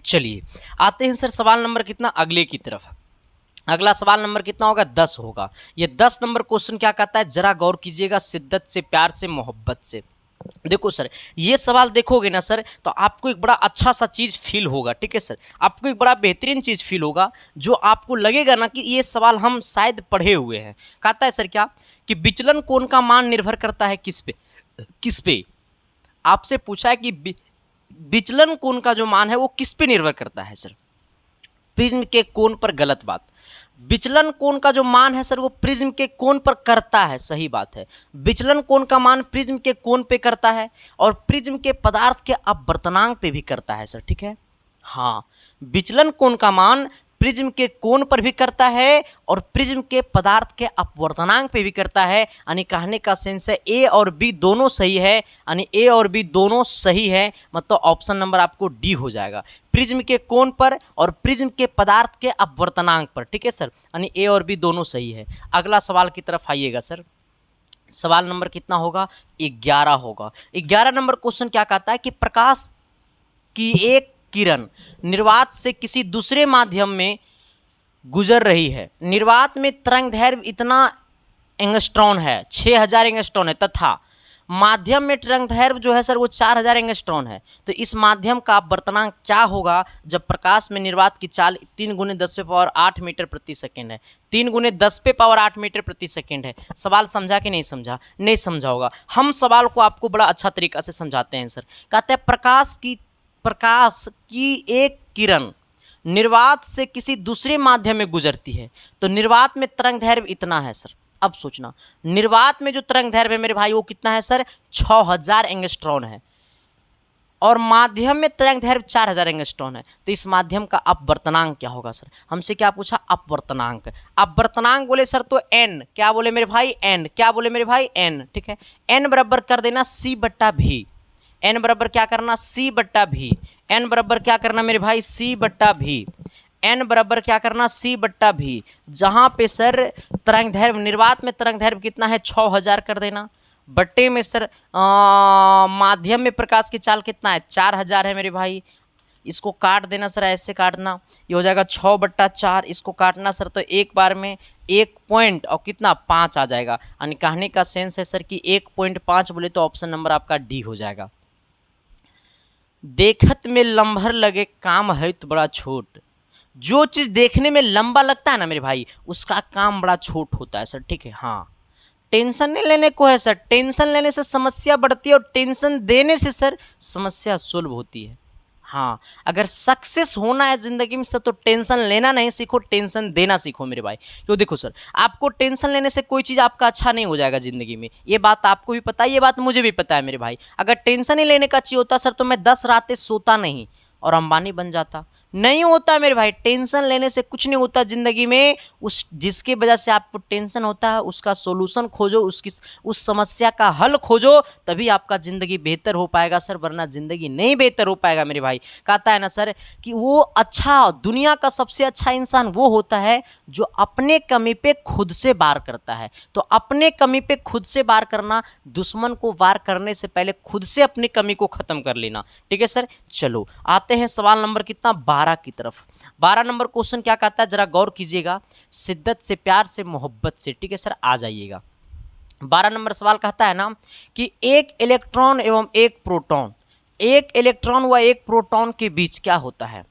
[SPEAKER 1] चलिए आते हैं सर सवाल नंबर कितना अगले की तरफ। अगला सवाल नंबर कितना होगा 10 होगा। ये 10 नंबर क्वेश्चन क्या कहता है, जरा गौर कीजिएगा, शिद्दत से, प्यार से, मोहब्बत से। देखो सर, ये सवाल देखोगे ना सर तो आपको एक बड़ा अच्छा सा चीज़ फील होगा। ठीक है सर, आपको एक बड़ा बेहतरीन चीज़ फील होगा, जो आपको लगेगा ना कि ये सवाल हम शायद पढ़े हुए हैं। कहता है सर क्या कि विचलन कोण का मान निर्भर करता है किस पे। आपसे पूछा है कि विचलन कोण का जो मान है वो किस पे निर्भर करता है सर, प्रिज्म के कोण पर। गलत बात, विचलन कोण का जो मान है सर वो प्रिज्म के कोण पर करता है, सही बात है। विचलन कोण का मान प्रिज्म के कोण पे करता है और प्रिज्म के पदार्थ के अपवर्तनांक पे भी करता है सर। ठीक है, हाँ, विचलन कोण का मान प्रिज्म के कोण पर भी करता है और प्रिज्म के पदार्थ के अपवर्तनांक पे भी करता है। यानी कहने का सेंस है ए और बी दोनों सही है, यानी ए और बी दोनों सही है, मतलब ऑप्शन नंबर आपको डी हो जाएगा, प्रिज्म के कोण पर और प्रिज्म के पदार्थ के अपवर्तनांक पर। ठीक है सर, यानी ए और बी दोनों सही है। अगला सवाल की तरफ आइएगा सर, सवाल नंबर कितना होगा 11 होगा। 11 नंबर क्वेश्चन क्या कहता है कि प्रकाश की एक किरण निर्वात से किसी दूसरे माध्यम में गुजर रही है। निर्वात में तरंगदैर्घ्य इतना एंगस्ट्रॉन है, 6000 एंगस्ट्रॉन है, तथा माध्यम में तरंगदैर्घ्य जो है सर वो 4000 एंगस्ट्रॉन है। तो इस माध्यम का अपवर्तनांक क्या होगा जब प्रकाश में निर्वात की चाल 3 × 10⁸ मीटर प्रति सेकेंड है। 3 × 10⁸ मीटर प्रति सेकेंड है। सवाल समझा कि नहीं समझा? नहीं समझा होगा। हम सवाल को आपको बड़ा अच्छा तरीका से समझाते हैं सर। कहते हैं प्रकाश की एक किरण निर्वात से किसी दूसरे माध्यम में गुजरती है, तो निर्वात में तरंगदैर्घ्य इतना है सर। अब सोचना, निर्वात में जो तरंगदैर्घ्य है मेरे भाई वो कितना है सर 6000 एंगस्ट्रॉन है। और माध्यम में तरंग दैर्घ्य 4000 एंगस्ट्रॉन है, तो इस माध्यम का अपवर्तनांक क्या होगा सर? हमसे क्या पूछा? अपवर्तनांक। अपवर्तनांक बोले सर तो n, क्या बोले मेरे भाई? n, क्या बोले मेरे भाई? n, ठीक है। n बराबर कर देना c बट्टा भी, n बराबर क्या करना? c बट्टा भी, n बराबर क्या करना मेरे भाई? c बट्टा भी, n बराबर क्या करना? c बट्टा भी। जहां पे सर तरंग दैर्घ्य, निर्वात में तरंग दैर्घ्य कितना है? 6000 कर देना, बट्टे में सर माध्यम में प्रकाश की चाल कितना है? 4000 है मेरे भाई। इसको काट देना सर, ऐसे काटना, ये हो जाएगा 6/4। इसको काटना सर तो एक बार में 1 पॉइंट और कितना 5 आ जाएगा। यानी कहने का सेंस है सर कि 1.5 बोले तो ऑप्शन नंबर आपका डी हो जाएगा। देखत में लम्भर लगे काम है तो बड़ा छोट। जो चीज देखने में लंबा लगता है ना मेरे भाई, उसका काम बड़ा छोट होता है सर, ठीक है। हाँ, टेंशन नहीं लेने को है सर, टेंशन लेने से समस्या बढ़ती है और टेंशन देने से सर समस्या सुलभ होती है। हाँ, अगर सक्सेस होना है जिंदगी में सर तो टेंशन लेना नहीं सीखो, टेंशन देना सीखो मेरे भाई। क्यों? देखो सर, आपको टेंशन लेने से कोई चीज़ आपका अच्छा नहीं हो जाएगा जिंदगी में, ये बात आपको भी पता है, ये बात मुझे भी पता है मेरे भाई। अगर टेंशन ही लेने का चाहिए होता सर तो मैं 10 रातें सोता नहीं और अंबानी बन जाता। नहीं होता मेरे भाई, टेंशन लेने से कुछ नहीं होता जिंदगी में। उस जिसकी वजह से आपको टेंशन होता है उसका सोल्यूशन खोजो, उसकी उस समस्या का हल खोजो, तभी आपका जिंदगी बेहतर हो पाएगा सर, वरना जिंदगी नहीं बेहतर हो पाएगा मेरे भाई। कहता है ना सर कि वो अच्छा, दुनिया का सबसे अच्छा इंसान वो होता है जो अपने कमी पे खुद से वार करता है। तो अपने कमी पे खुद से वार करना, दुश्मन को वार करने से पहले खुद से अपनी कमी को खत्म कर लेना, ठीक है सर। चलो आते हैं सवाल नंबर कितना? 12 की तरफ। 12 नंबर क्वेश्चन क्या कहता है, जरा गौर कीजिएगा। शिद्दत से, प्यार से, मोहब्बत से, ठीक है सर, आ जाइएगा। 12 नंबर सवाल कहता है ना कि एक इलेक्ट्रॉन एवं एक प्रोटॉन, एक इलेक्ट्रॉन व एक प्रोटॉन के बीच क्या होता है?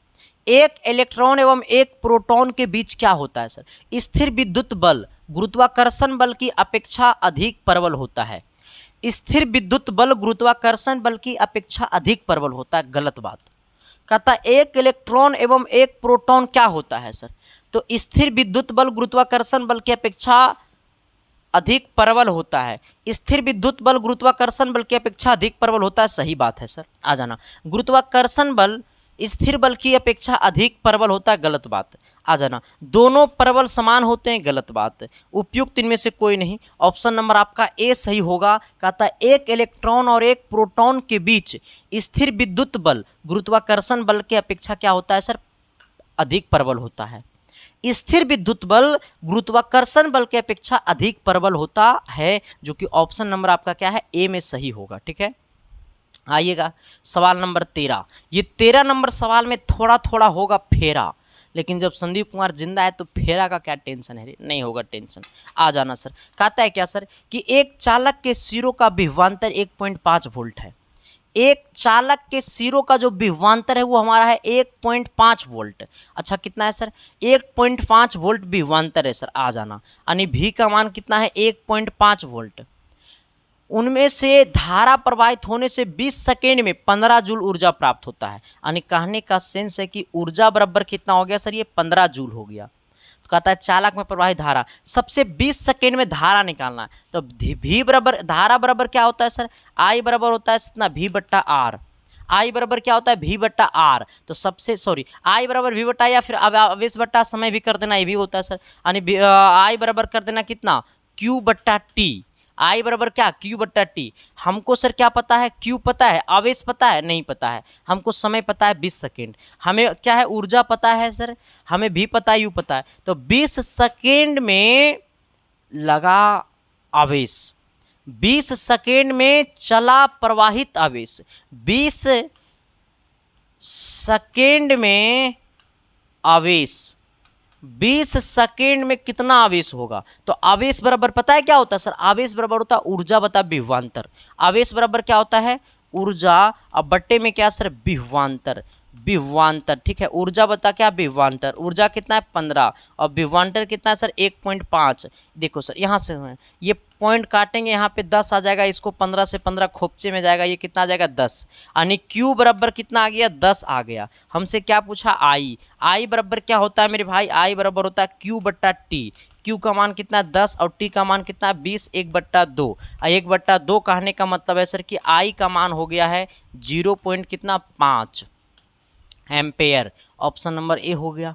[SPEAKER 1] एक इलेक्ट्रॉन एवं एक प्रोटॉन के बीच क्या होता है सर? स्थिर विद्युत बल गुरुत्वाकर्षण बल की अपेक्षा अधिक प्रबल होता है। स्थिर विद्युत बल गुरुत्वाकर्षण बल की अपेक्षा अधिक प्रबल होता है। गलत बात। कहता एक इलेक्ट्रॉन एवं एक प्रोटॉन क्या होता है सर? तो स्थिर विद्युत बल गुरुत्वाकर्षण बल की अपेक्षा अधिक प्रबल होता है। स्थिर विद्युत बल गुरुत्वाकर्षण बल की अपेक्षा अधिक प्रबल होता है, सही बात है सर, आ जाना। गुरुत्वाकर्षण बल स्थिर बल की अपेक्षा अधिक प्रबल होता है, गलत बात, आ जाना। दोनों प्रबल समान होते हैं, गलत बात। उपयुक्त इनमें से कोई नहीं, ऑप्शन नंबर आपका ए सही होगा। कहता है एक इलेक्ट्रॉन और एक प्रोटॉन के बीच स्थिर विद्युत बल गुरुत्वाकर्षण बल की अपेक्षा क्या होता है सर? अधिक प्रबल होता है। स्थिर विद्युत बल गुरुत्वाकर्षण बल की अपेक्षा अधिक प्रबल होता है, जो कि ऑप्शन नंबर आपका क्या है? ए में सही होगा, ठीक है। आइएगा सवाल नंबर 13। ये 13 नंबर सवाल में थोड़ा थोड़ा होगा फेरा, लेकिन जब संदीप कुमार जिंदा है तो फेरा का क्या टेंशन है? नहीं होगा टेंशन, आ जाना सर। कहता है क्या सर कि एक चालक के सिरों का विभवांतर 1.5 वोल्ट है। एक चालक के सिरों का जो विभवांतर है वो हमारा है 1.5 वोल्ट। अच्छा कितना है सर? 1.5 वोल्ट विभवांतर है सर, आ जाना। यानी भी का मान कितना है? 1.5 वोल्ट। उनमें से धारा प्रवाहित होने से 20 सेकेंड में 15 जूल ऊर्जा प्राप्त होता है। यानी कहने का सेंस है कि ऊर्जा बराबर कितना हो गया सर? ये 15 जूल हो गया। तो कहता है चालक में प्रवाहित धारा, सबसे 20 सेकेंड में धारा निकालना है। तो भी बराबर, धारा बराबर क्या होता है सर? आई बराबर होता है इतना भी बट्टा आर। आई बराबर क्या होता है? भी बट्टा आर। तो सबसे सॉरी, आई बराबर भी बट्टा या फिर आवेश बट्टा समय भी कर देना, ये भी होता है सर। यानी आई बराबर कर देना कितना? क्यू बट्टा टी। आई बराबर क्या? क्यू बट्टा टी। हमको सर क्या पता है? क्यू पता है, आवेश पता है? नहीं पता है। हमको समय पता है 20 सेकेंड। हमें क्या है? ऊर्जा पता है सर, हमें भी पता है, यू पता है। तो 20 सेकेंड में लगा आवेश, 20 सेकेंड में चला प्रवाहित आवेश, 20 सेकेंड में आवेश, 20 सेकेंड में कितना आवेश होगा? तो आवेश बराबर पता है क्या होता है सर? आवेश बराबर होता है ऊर्जा बता विभवांतर। आवेश बराबर क्या होता है? ऊर्जा, अब बट्टे में क्या सर? विभवांतर। विभवांतर, ठीक है। ऊर्जा बता क्या? विभवांतर। ऊर्जा कितना है? 15 और विभवांतर कितना है सर? 1.5। देखो सर यहाँ से ये पॉइंट काटेंगे, यहाँ पे 10 आ जाएगा, इसको 15 से 15 खोपचे में जाएगा, ये कितना आ जाएगा? 10। यानी क्यू बराबर कितना आ गया? 10 आ गया। हमसे क्या पूछा? आई। आई बराबर क्या होता है मेरे भाई? आई बराबर होता है क्यू बट्टा टी। Q का मान कितना 10 और T का मान कितना 20, 1/2। 1/2 कहने का मतलब है सर कि I का मान हो गया है 0.5 एम्पेयर। ऑप्शन नंबर ए हो गया।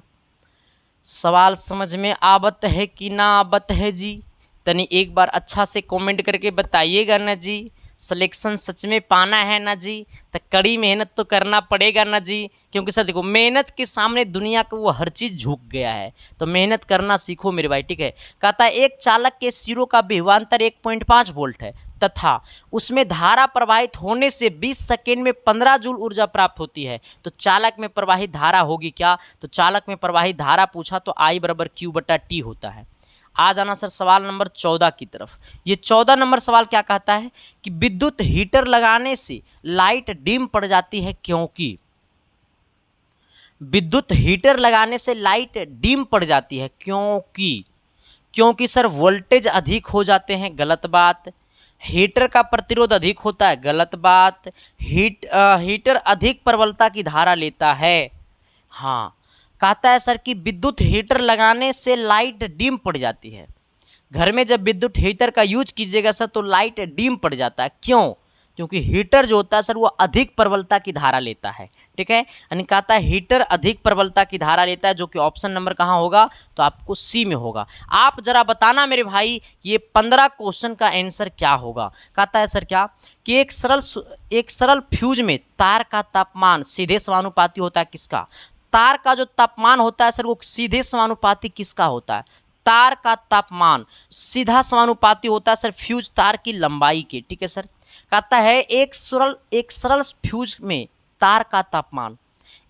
[SPEAKER 1] सवाल समझ में आवत है कि ना आवत है जी? तनी एक बार अच्छा से कमेंट करके बताइएगा ना जी। सिलेक्शन सच में पाना है ना जी, तो कड़ी मेहनत तो करना पड़ेगा ना जी। क्योंकि सर देखो, मेहनत के सामने दुनिया का वो हर चीज़ झुक गया है, तो मेहनत करना सीखो मेरे भाई, ठीक है। कहता है एक चालक के सिरों का विभवांतर 1.5 वोल्ट है तथा उसमें धारा प्रवाहित होने से 20 सेकेंड में 15 जूल ऊर्जा प्राप्त होती है, तो चालक में प्रवाहित धारा होगी क्या? तो चालक में प्रवाहित धारा पूछा तो I बराबर Q/T होता है। आ जाना सर सवाल नंबर 14 की तरफ। ये 14 नंबर सवाल क्या कहता है कि विद्युत हीटर लगाने से लाइट डिम पड़ जाती है क्योंकि विद्युत हीटर लगाने से लाइट डिम पड़ जाती है क्योंकि सर वोल्टेज अधिक हो जाते हैं, गलत बात। हीटर का प्रतिरोध अधिक होता है, गलत बात। हीटर अधिक प्रबलता की धारा लेता है। हाँ, कहता है सर कि विद्युत हीटर लगाने से लाइट डिम पड़ जाती है। घर में जब विद्युत हीटर का यूज कीजिएगा सर तो लाइट डिम पड़ जाता है। क्यों? क्योंकि हीटर जो होता है सर वो अधिक प्रबलता की धारा लेता है, ठीक है। यानी कहता है हीटर अधिक प्रबलता की धारा लेता है, जो कि ऑप्शन नंबर कहाँ होगा? तो आपको सी में होगा। आप जरा बताना मेरे भाई ये 15 क्वेश्चन का आंसर क्या होगा। कहता है सर क्या कि एक सरल फ्यूज में तार का तापमान सीधे समानुपाती होता है किसका? तार का जो तापमान होता है सर वो सीधे समानुपाती किसका होता है? तार का तापमान सीधा समानुपाती होता है सर फ्यूज तार की लंबाई के, ठीक है सर। कहता है एक सरल फ्यूज में तार का तापमान,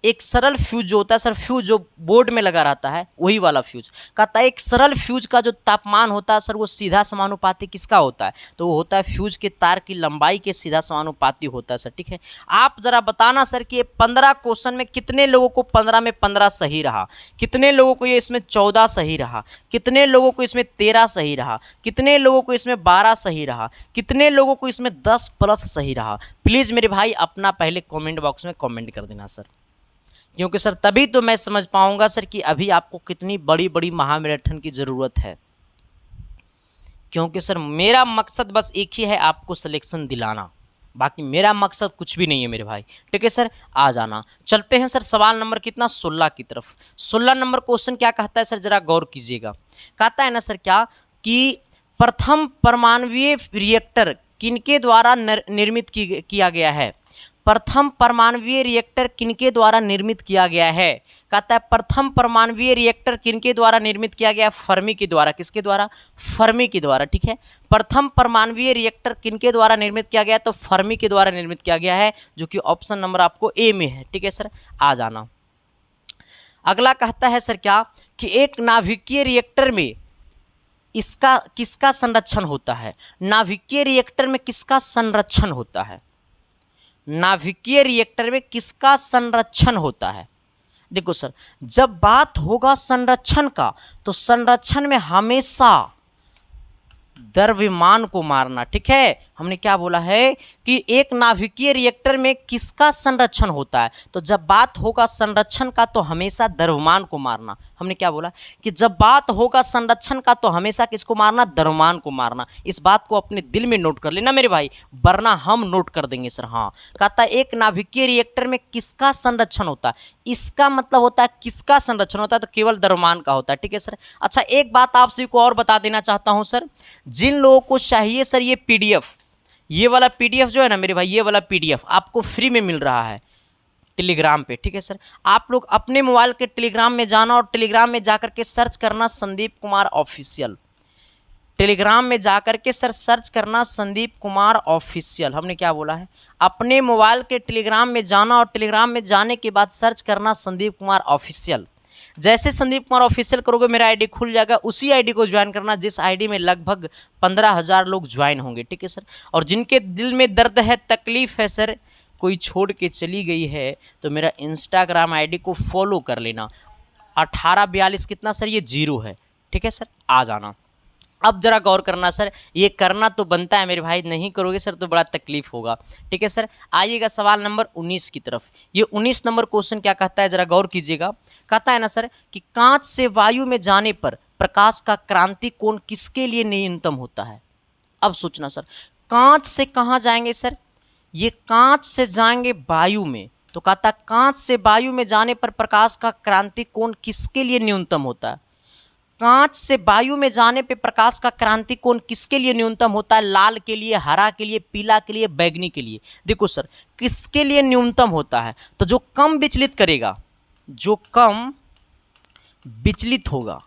[SPEAKER 1] एक सरल फ्यूज जो होता है सर, फ्यूज जो बोर्ड में लगा रहता है वही वाला फ्यूज। कहता है एक सरल फ्यूज का जो तापमान होता है सर वो सीधा समानुपाती किसका होता है? तो वो होता है फ्यूज के तार की लंबाई के सीधा समानुपाती होता है सर, ठीक है। आप जरा बताना सर कि ये 15 क्वेश्चन में कितने लोगों को 15 में 15 सही रहा, कितने लोगों को ये इसमें 14 सही रहा, कितने लोगों को इसमें 13 सही रहा, कितने लोगों को इसमें 12 सही रहा, कितने लोगों को इसमें 10 प्लस सही रहा? प्लीज़ मेरे भाई अपना पहले कमेंट बॉक्स में कमेंट कर देना सर, क्योंकि सर तभी तो मैं समझ पाऊंगा सर कि अभी आपको कितनी बड़ी बड़ी महामैराथन की ज़रूरत है। क्योंकि सर मेरा मकसद बस एक ही है, आपको सिलेक्शन दिलाना, बाकी मेरा मकसद कुछ भी नहीं है मेरे भाई, ठीक है सर। आ जाना, चलते हैं सर सवाल नंबर कितना 16 की तरफ। 16 नंबर क्वेश्चन क्या कहता है सर, जरा गौर कीजिएगा। कहता है ना सर क्या कि प्रथम परमाणुवीय रिएक्टर किनके द्वारा निर्मित किया गया है? प्रथम परमाणुवीय रिएक्टर किनके द्वारा निर्मित किया गया है? कहता है प्रथम परमाणुवीय रिएक्टर किनके द्वारा निर्मित किया गया? फर्मी के द्वारा। किसके द्वारा? फर्मी के द्वारा, ठीक है। प्रथम परमाणुवीय रिएक्टर किनके द्वारा निर्मित किया गया? तो फर्मी के द्वारा निर्मित किया गया है, जो कि ऑप्शन नंबर आपको ए में है, ठीक है सर। आ जाना, अगला कहता है सर क्या कि एक नाभिकीय रिएक्टर में इसका किसका संरक्षण होता है? नाभिकीय रिएक्टर में किसका संरक्षण होता है? नाभिकीय रिएक्टर में किसका संरक्षण होता है? देखो सर, जब बात होगा संरक्षण का तो संरक्षण में हमेशा द्रव्यमान को मारना, ठीक है। हमने क्या बोला है कि एक नाभिकीय रिएक्टर में किसका संरक्षण होता है? तो जब बात होगा संरक्षण का तो हमेशा द्रव्यमान को मारना। हमने क्या बोला कि जब बात होगा संरक्षण का तो हमेशा किसको मारना? द्रव्यमान को मारना। इस बात को अपने दिल में नोट कर लेना मेरे भाई, वरना हम नोट कर देंगे सर। हाँ, कहता है एक नाभिकीय रिएक्टर में किसका संरक्षण होता है, इसका मतलब होता है किसका संरक्षण होता है, तो केवल द्रव्यमान का होता है, ठीक है सर। अच्छा, एक बात आप सभी को और बता देना चाहता हूं सर, जिन लोगों को चाहिए सर ये पीडीएफ, ये वाला पीडीएफ जो है ना मेरे भाई, ये वाला पीडीएफ आपको फ्री में मिल रहा है टेलीग्राम पे, ठीक है सर। आप लोग अपने मोबाइल के टेलीग्राम में जाना और टेलीग्राम में जाकर के सर्च करना संदीप कुमार ऑफिशियल। टेलीग्राम में जाकर के सर सर्च करना संदीप कुमार ऑफिशियल। हमने क्या बोला है? अपने मोबाइल के टेलीग्राम में जाना और टेलीग्राम में जाने के बाद सर्च करना संदीप कुमार ऑफिशियल। जैसे संदीप कुमार ऑफिशियल करोगे मेरा आईडी खुल जाएगा, उसी आईडी को ज्वाइन करना जिस आईडी में लगभग 15,000 लोग ज्वाइन होंगे, ठीक है सर। और जिनके दिल में दर्द है, तकलीफ है सर, कोई छोड़ के चली गई है, तो मेरा इंस्टाग्राम आईडी को फॉलो कर लेना। 1842 कितना सर? ये 0 है, ठीक है सर। आ जाना, अब जरा गौर करना सर, ये करना तो बनता है मेरे भाई, नहीं करोगे सर तो बड़ा तकलीफ होगा, ठीक है सर। आइएगा सवाल नंबर 19 की तरफ। ये 19 नंबर क्वेश्चन क्या कहता है, जरा गौर कीजिएगा। कहता है ना सर कि कांच से वायु में जाने पर प्रकाश का क्रांति कोण किसके लिए न्यूनतम होता है? अब सोचना सर, कांच से कहाँ जाएंगे सर? ये कांच से जाएंगे वायु में, तो कहता कांच से वायु में जाने पर प्रकाश का क्रांति कोण किसके लिए न्यूनतम होता है? कांच से वायु में जाने पे प्रकाश का क्रांति कोण किसके लिए न्यूनतम होता है? लाल के लिए, हरा के लिए, पीला के लिए, बैगनी के लिए। देखो सर, किसके लिए न्यूनतम होता है? तो जो कम विचलित करेगा, जो कम विचलित होगा,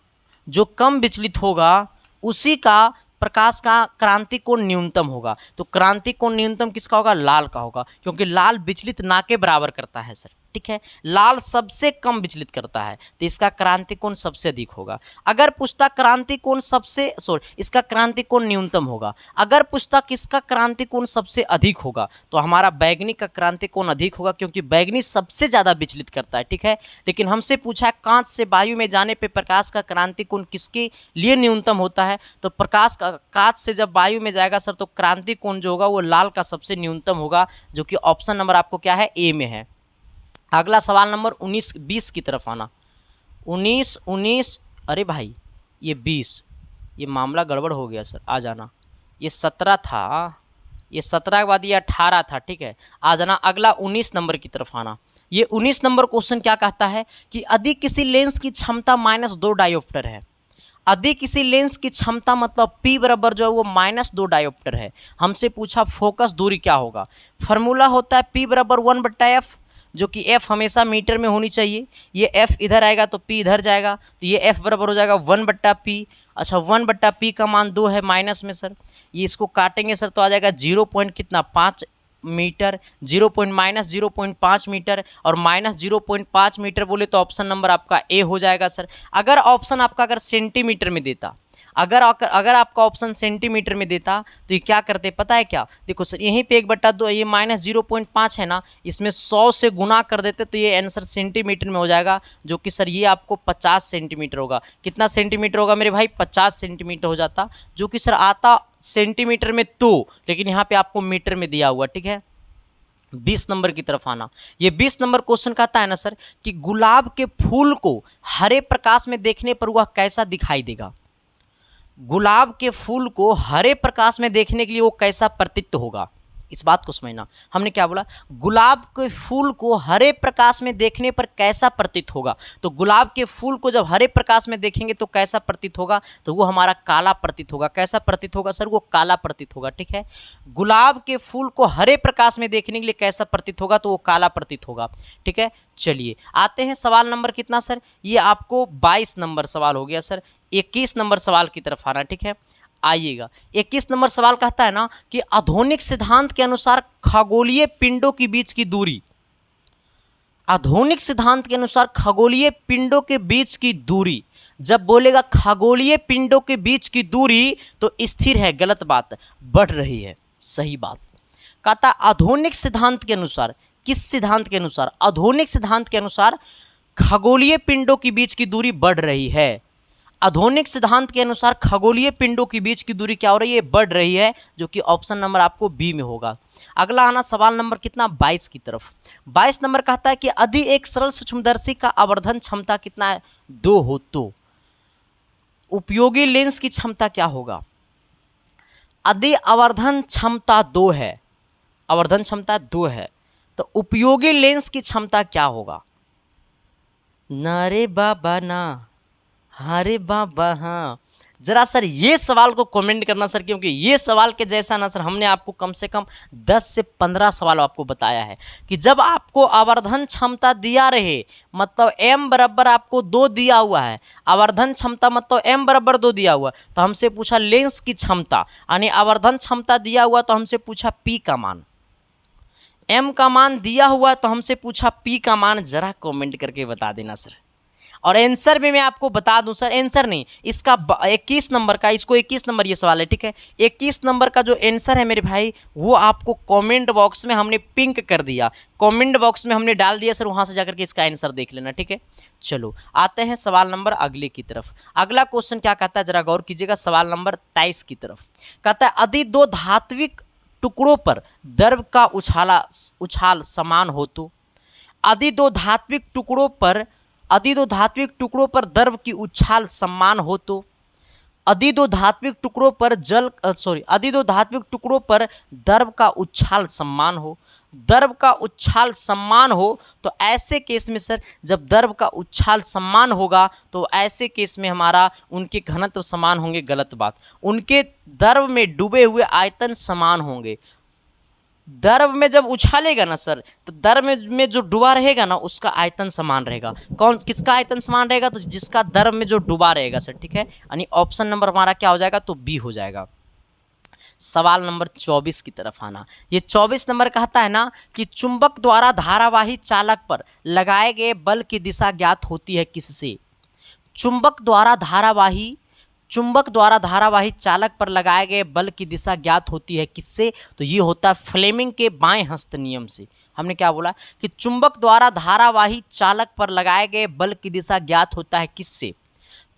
[SPEAKER 1] जो कम विचलित होगा उसी का प्रकाश का क्रांति कोण न्यूनतम होगा। तो क्रांति कोण न्यूनतम किसका होगा? लाल का होगा, क्योंकि लाल विचलित ना के बराबर करता है सर, ठीक है। लाल सबसे कम विचलित करता है, तो इसका क्रांति कोण सबसे अधिक होगा। अगर पूछता क्रांति कोण सबसे इसका क्रांति कोण न्यूनतम होगा। अगर पूछता किसका क्रांति कोण सबसे अधिक होगा, तो हमारा बैगनी का क्रांति कोण अधिक होगा, क्योंकि बैगनी सबसे ज़्यादा विचलित करता है, ठीक है। लेकिन हमसे पूछा है कांच से वायु में जाने पर प्रकाश का क्रांति कोण किसके लिए न्यूनतम होता है, तो प्रकाश का कांच से जब वायु में जाएगा सर, तो क्रांति कोण जो होगा वो लाल का सबसे न्यूनतम होगा, जो कि ऑप्शन नंबर आपको क्या है? ए में है। अगला सवाल नंबर 19-20 की तरफ आना। 19 अरे भाई ये 20, ये मामला गड़बड़ हो गया सर, आ जाना। ये 17 था, ये 17 के बाद ये 18 था, ठीक है, आ जाना। अगला 19 नंबर की तरफ आना। ये 19 नंबर क्वेश्चन क्या कहता है कि यदि किसी लेंस की क्षमता -2 डायोप्टर है, यदि किसी लेंस की क्षमता मतलब P बराबर जो है वो -2 डायोप्टर है, हमसे पूछा फोकस दूरी क्या होगा। फार्मूला होता है P बराबर 1/f, जो कि f हमेशा मीटर में होनी चाहिए। ये f इधर आएगा तो p इधर जाएगा, तो ये f बराबर हो जाएगा 1/p। अच्छा 1/p का मान 2 है माइनस में सर, ये इसको काटेंगे सर तो आ जाएगा 0.5 मीटर, 0.-0.5 मीटर और -0.5 मीटर बोले तो ऑप्शन नंबर आपका ए हो जाएगा सर। अगर ऑप्शन आपका अगर सेंटीमीटर में देता, अगर आपका ऑप्शन सेंटीमीटर में देता तो ये क्या करते पता है क्या? देखो सर यहीं पे 1/2, ये -0.5 है ना, इसमें 100 से गुना कर देते तो ये आंसर सेंटीमीटर में हो जाएगा, जो कि सर ये आपको 50 सेंटीमीटर होगा। कितना सेंटीमीटर होगा मेरे भाई? 50 सेंटीमीटर हो जाता, जो कि सर आता सेंटीमीटर में तो, लेकिन यहाँ पे आपको मीटर में दिया हुआ, ठीक है। 20 नंबर की तरफ आना। ये 20 नंबर क्वेश्चन कहता है ना सर कि गुलाब के फूल को हरे प्रकाश में देखने पर वह कैसा दिखाई देगा। गुलाब के फूल को हरे प्रकाश में देखने के लिए वो कैसा प्रतीत होगा, इस बात को समझना। हमने क्या बोला? गुलाब के फूल को हरे प्रकाश में देखने पर कैसा प्रतीत होगा। तो गुलाब के फूल को जब हरे प्रकाश में देखेंगे तो कैसा प्रतीत होगा? तो वो हमारा काला प्रतीत होगा। कैसा प्रतीत होगा सर? वो काला प्रतीत होगा, ठीक है। गुलाब के फूल को हरे प्रकाश में देखने के लिए कैसा प्रतीत होगा? तो वो काला प्रतीत होगा, ठीक है। चलिए आते हैं सवाल नंबर कितना सर? ये आपको 22 नंबर सवाल हो गया सर। 21 नंबर सवाल की तरफ आना, ठीक है। आइएगा 21 नंबर सवाल कहता है ना कि आधुनिक सिद्धांत के अनुसार खगोलीय पिंडों के बीच की दूरी, आधुनिक सिद्धांत के अनुसार खगोलीय पिंडों के बीच की दूरी, जब बोलेगा खगोलीय पिंडों के बीच की दूरी तो स्थिर है, गलत बात, बढ़ रही है, सही बात। कहता आधुनिक सिद्धांत के अनुसार, किस सिद्धांत के अनुसार? आधुनिक सिद्धांत के अनुसार खगोलीय पिंडों के बीच की दूरी बढ़ रही है। आधुनिक सिद्धांत के अनुसार खगोलीय पिंडों के बीच की दूरी क्या हो रही है? बढ़ रही है, जो कि ऑप्शन नंबर आपको बी में होगा। अगला आना सवाल नंबर कितना? 22 की तरफ। 22 नंबर कहता है कि यदि एक सरल सूक्ष्मदर्शी का आवर्धन क्षमता कितना है? 2 हो तो उपयोगी लेंस की क्षमता क्या होगा? यदि आवर्धन क्षमता 2 है, आवर्धन क्षमता 2 है तो उपयोगी लेंस की क्षमता क्या होगा? ना रे बाबा ना, अरे बाबा हाँ। जरा सर ये सवाल को कमेंट करना सर, क्योंकि ये सवाल के जैसा ना सर हमने आपको कम से कम 10 से 15 सवाल आपको बताया है कि जब आपको आवर्धन क्षमता दिया रहे, मतलब m बराबर आपको 2 दिया हुआ है, आवर्धन क्षमता मतलब m बराबर 2 दिया हुआ, तो हमसे पूछा लेंस की क्षमता, यानी आवर्धन क्षमता दिया हुआ तो हमसे पूछा p का मान, m का मान दिया हुआ तो हमसे पूछा p का मान। जरा कमेंट करके बता देना सर। और आंसर भी मैं आपको बता दूं सर, आंसर नहीं इसका 21 नंबर का, इसको 21 नंबर ये सवाल है, ठीक है। 21 नंबर का जो आंसर है मेरे भाई वो आपको कमेंट बॉक्स में हमने पिंक कर दिया, कमेंट बॉक्स में हमने डाल दिया सर, वहां से जाकर के इसका आंसर देख लेना, ठीक है। चलो आते हैं सवाल नंबर अगले की तरफ। अगला क्वेश्चन क्या कहता है, जरा गौर कीजिएगा, सवाल नंबर 23 की तरफ कहता है यदि 2 धात्विक टुकड़ों पर द्रव का उछाल समान हो तो, यदि 2 धात्विक टुकड़ों पर यदि दो धात्विक टुकड़ों पर द्रव की उछाल समान हो तो, यदि दो धात्विक टुकड़ों पर यदि दो धात्विक टुकड़ों पर द्रव का उछाल समान हो, द्रव का उछाल समान हो तो ऐसे केस में सर, जब द्रव का उछाल समान होगा तो ऐसे केस में हमारा उनके घनत्व समान होंगे, गलत बात। उनके द्रव में डूबे हुए आयतन समान होंगे। द्रव में जब उछालेगा ना सर, तो द्रव में जो डूबा रहेगा ना उसका आयतन समान रहेगा। किसका आयतन समान रहेगा? तो जिसका द्रव में जो डूबा रहेगा सर, ठीक है। यानी ऑप्शन नंबर हमारा क्या हो जाएगा? तो बी हो जाएगा। सवाल नंबर 24 की तरफ आना। ये 24 नंबर कहता है ना कि चुंबक द्वारा धारावाही चालक पर लगाए गए बल की दिशा ज्ञात होती है किससे? चुंबक द्वारा धारावाही चालक पर लगाए गए बल की दिशा ज्ञात होती है किससे? तो ये होता है फ्लेमिंग के बाएं हस्त नियम से। हमने क्या बोला कि चुंबक द्वारा धारावाही चालक पर लगाए गए बल की दिशा ज्ञात होता है किससे?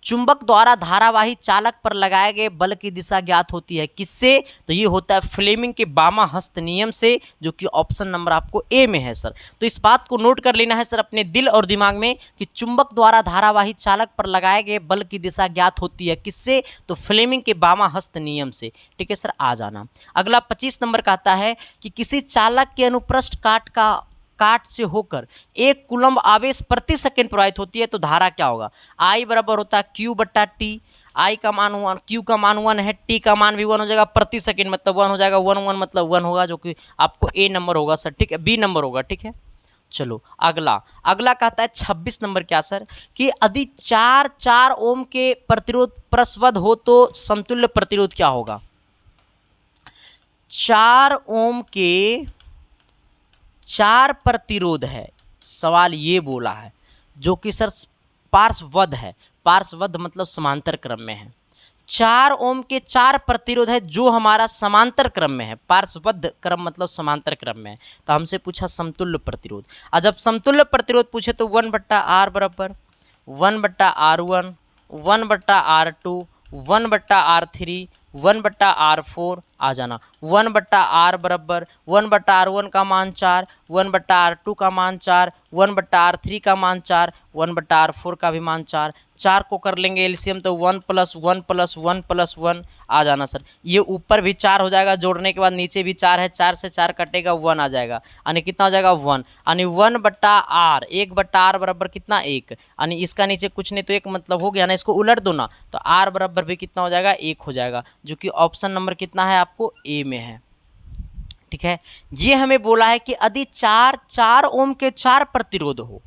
[SPEAKER 1] चुंबक द्वारा धारावाही चालक पर लगाए गए बल की दिशा ज्ञात होती है किससे? तो ये होता है फ्लेमिंग के बामा हस्त नियम से, जो कि ऑप्शन नंबर आपको ए में है सर। तो इस बात को नोट कर लेना है सर अपने दिल और दिमाग में कि चुंबक द्वारा धारावाही चालक पर लगाए गए बल की दिशा ज्ञात होती है किससे? तो फ्लेमिंग के बामा हस्त नियम से। ठीक है सर, आ जाना। अगला 25 नंबर कहता है कि किसी चालक के अनुप्रस्थ काट से होकर 1 कूलम्ब आवेश प्रति सेकंड प्रवाहित होती है तो धारा क्या होगा? I बराबर होता है Q बट्टा T। I का मान 1, Q का मान 1 है, T का मान भी 1 हो जाएगा, प्रति सेकंड मतलब 1 हो जाएगा, 1 मतलब 1 होगा, जो कि आपको ए नंबर होगा सर। ठीक है, बी नंबर होगा। ठीक है, चलो अगला कहता है 26 नंबर क्या सर कि यदि 4 ओम के प्रतिरोध प्रस्वध हो तो समतुल्य प्रतिरोध क्या होगा? 4 ओम के 4 प्रतिरोध है, सवाल ये बोला है, जो कि सर पार्श्वबद्ध है। पार्श्वबद्ध मतलब समांतर क्रम में है। 4 ओम के 4 प्रतिरोध है जो हमारा समांतर क्रम में है। पार्श्वबद्ध क्रम मतलब समांतर क्रम में है। तो हमसे पूछा समतुल्य प्रतिरोध। और जब समतुल्य प्रतिरोध पूछे तो 1/R बराबर 1/R1, 1/R2, 1/R3, 1/R4 आ जाना। 1/R बराबर 1/R1 का मान 4, 1/R2 का मान 4, 1/R3 का मान 4, 1/R4 का भी मान 4। 4 को कर लेंगे एलसीएम तो 1 + 1 + 1 + 1 आ जाना सर। ये ऊपर भी 4 हो जाएगा, जोड़ने के बाद नीचे भी 4 है, 4 से 4 कटेगा 1 आ जाएगा। यानी कितना हो जाएगा? 1। यानी 1/R 1/R बराबर कितना? 1। यानी इसका नीचे कुछ नहीं तो 1 मतलब हो गया ना। इसको उलट दो ना तो R बराबर भी कितना हो जाएगा? 1 हो जाएगा, जो कि ऑप्शन नंबर कितना है आपको? ए में है। ठीक है, ये हमें बोला है कि यदि 4 ओम के 4 प्रतिरोध हो,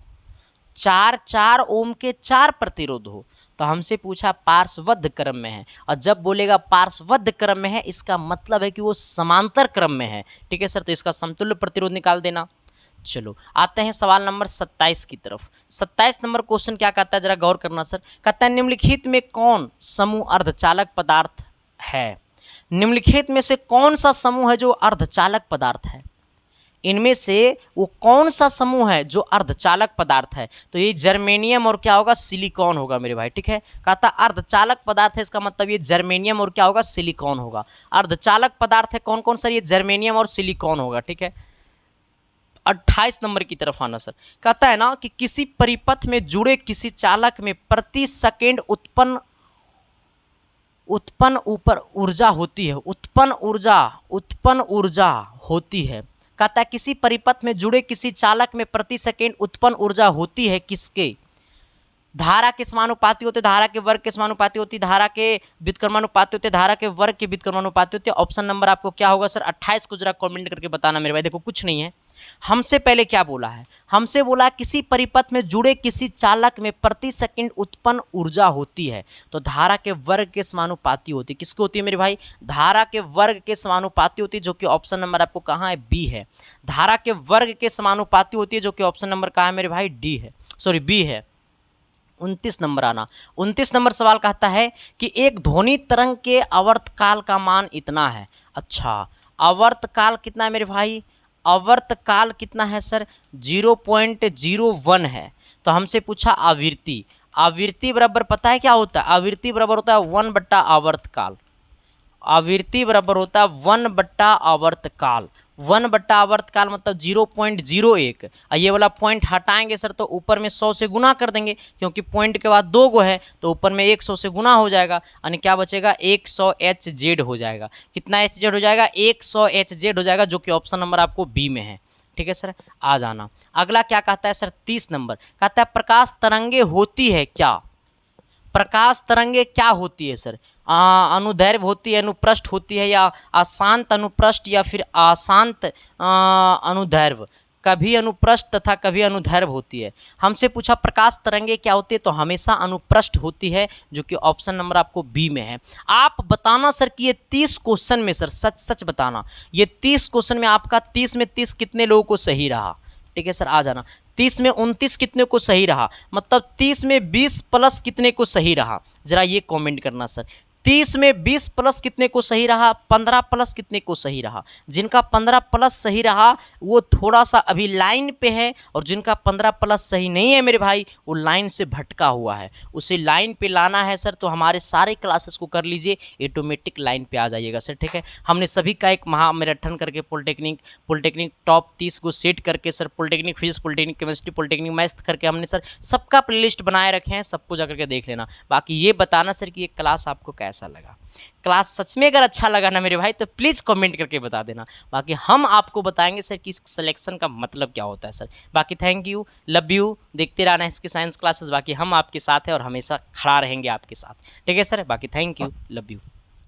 [SPEAKER 1] 4 ओम के 4 प्रतिरोध हो, तो हमसे पूछा पार्श्वबद्ध क्रम में है। और जब बोलेगा पार्श्वबद्ध क्रम में है, इसका मतलब है कि वो समांतर क्रम में है। ठीक है सर, तो इसका समतुल्य प्रतिरोध निकाल देना। चलो आते हैं सवाल नंबर 27 की तरफ। 27 नंबर क्वेश्चन क्या कहता है, जरा गौर करना सर। कहता है निम्नलिखित में कौन समूह अर्धचालक पदार्थ है? निम्नलिखित में से कौन सा समूह है जो अर्धचालक पदार्थ है? इनमें से वो कौन सा समूह है जो अर्धचालक पदार्थ है? तो ये जर्मेनियम और क्या होगा? सिलिकॉन होगा मेरे भाई। ठीक है, कहता अर्धचालक पदार्थ है, इसका मतलब ये जर्मेनियम और क्या होगा? सिलिकॉन होगा। अर्धचालक पदार्थ है कौन कौन सा? ये जर्मेनियम और सिलिकॉन होगा। ठीक है, 28 नंबर की तरफ आना सर। कहता है ना कि किसी परिपथ में जुड़े किसी चालक में प्रति सेकेंड उत्पन्न ऊर्जा होती है। उत्पन्न ऊर्जा होती है। कहता है किसी परिपथ में जुड़े किसी चालक में प्रति सेकेंड उत्पन्न ऊर्जा होती है किसके? धारा के समानुपाती होते, धारा के वर्ग के समानुपाती होती, धारा के व्युत्क्रमानुपाती होते, धारा के वर्ग के व्युत्क्रमानुपाती होते। ऑप्शन नंबर आपको क्या होगा सर? 28 को जरा कमेंट करके बताना मेरे भाई। देखो कुछ नहीं है, हमसे पहले क्या बोला है? हमसे बोला किसी परिपथ में जुड़े किसी चालक में प्रति सेकंड उत्पन्न ऊर्जा होती है, तो धारा के वर्ग के समानुपाती होती है। किसको होती है मेरे भाई? धारा के वर्ग के समानुपाती होती है, जो कि ऑप्शन नंबर आपको कहाँ है? बी है। धारा के वर्ग के समानुपाती होती है, जो कि ऑप्शन नंबर कहाँ है मेरे भाई? डी है, सॉरी बी है। 29 नंबर आना। 29 नंबर सवाल कहता है कि एक ध्वनि तरंग के आवर्तकाल का मान इतना है। अच्छा, आवर्तकाल कितना है मेरे भाई? आवर्तकाल कितना है सर? 0.01 है। तो हमसे पूछा आवृत्ति। आवृत्ति बराबर पता है क्या होता है? आवृत्ति बराबर होता है 1/आवर्तकाल। आवृत्ति बराबर होता है 1/आवर्तकाल। 1 बट्टा आवर्तकाल मतलब 0.01, और ये वाला पॉइंट हटाएंगे सर तो ऊपर में 100 से गुना कर देंगे, क्योंकि पॉइंट के बाद 2 गो है तो ऊपर में 100 से गुना हो जाएगा, यानी क्या बचेगा 100 HZ हो जाएगा। कितना HZ हो जाएगा 100 HZ हो जाएगा, जो कि ऑप्शन नंबर आपको बी में है। ठीक है सर, आ जाना। अगला क्या कहता है सर 30 नंबर, कहता है प्रकाश तरंगे होती है क्या। प्रकाश तरंगे क्या होती है सर, अनुदैर्घ्य होती है, अनुप्रस्थ होती है, या अशांत अनुप्रस्थ, या फिर अशांत अनुदैर्घ्य। कभी अनुप्रस्थ तथा कभी अनुदैर्घ्य होती है। हमसे पूछा प्रकाश तरंगे क्या होती है, तो हमेशा अनुप्रस्थ होती है, जो कि ऑप्शन नंबर आपको बी में है। आप बताना सर कि ये 30 क्वेश्चन में सर सच सच बताना, ये 30 क्वेश्चन में आपका 30 में 30 कितने लोगों को सही रहा। ठीक है सर, आ जाना। 30 में 29 कितने को सही रहा, मतलब 30 में 20 प्लस कितने को सही रहा, जरा ये कमेंट करना सर। 30 में 20 प्लस कितने को सही रहा, 15 प्लस कितने को सही रहा। जिनका 15 प्लस सही रहा वो थोड़ा सा अभी लाइन पे है, और जिनका 15 प्लस सही नहीं है मेरे भाई वो लाइन से भटका हुआ है, उसे लाइन पे लाना है सर। तो हमारे सारे क्लासेस को कर लीजिए, ऑटोमेटिक लाइन पे आ जाइएगा सर। ठीक है, हमने सभी का एक महामैराथन करके पॉलिटेक्निक टॉप 30 को सेट करके sir, polytechnic physics, polytechnic chemistry, polytechnic maths करके हमने सर सबका प्लेलिस्ट बनाए रखे हैं, सबको जाकर के देख लेना। बाकी ये बताना सर कि ये क्लास आपको कैसा लगा। क्लास सच में अगर अच्छा लगा ना मेरे भाई तो प्लीज़ कमेंट करके बता देना। बाकी हम आपको बताएंगे सर कि इस सिलेक्शन का मतलब क्या होता है सर। बाकी थैंक यू, लव यू, देखते रहना इसके साइंस क्लासेस। बाकी हम आपके साथ हैं और हमेशा खड़ा रहेंगे आपके साथ। ठीक है सर, बाकी थैंक यू, लव यू।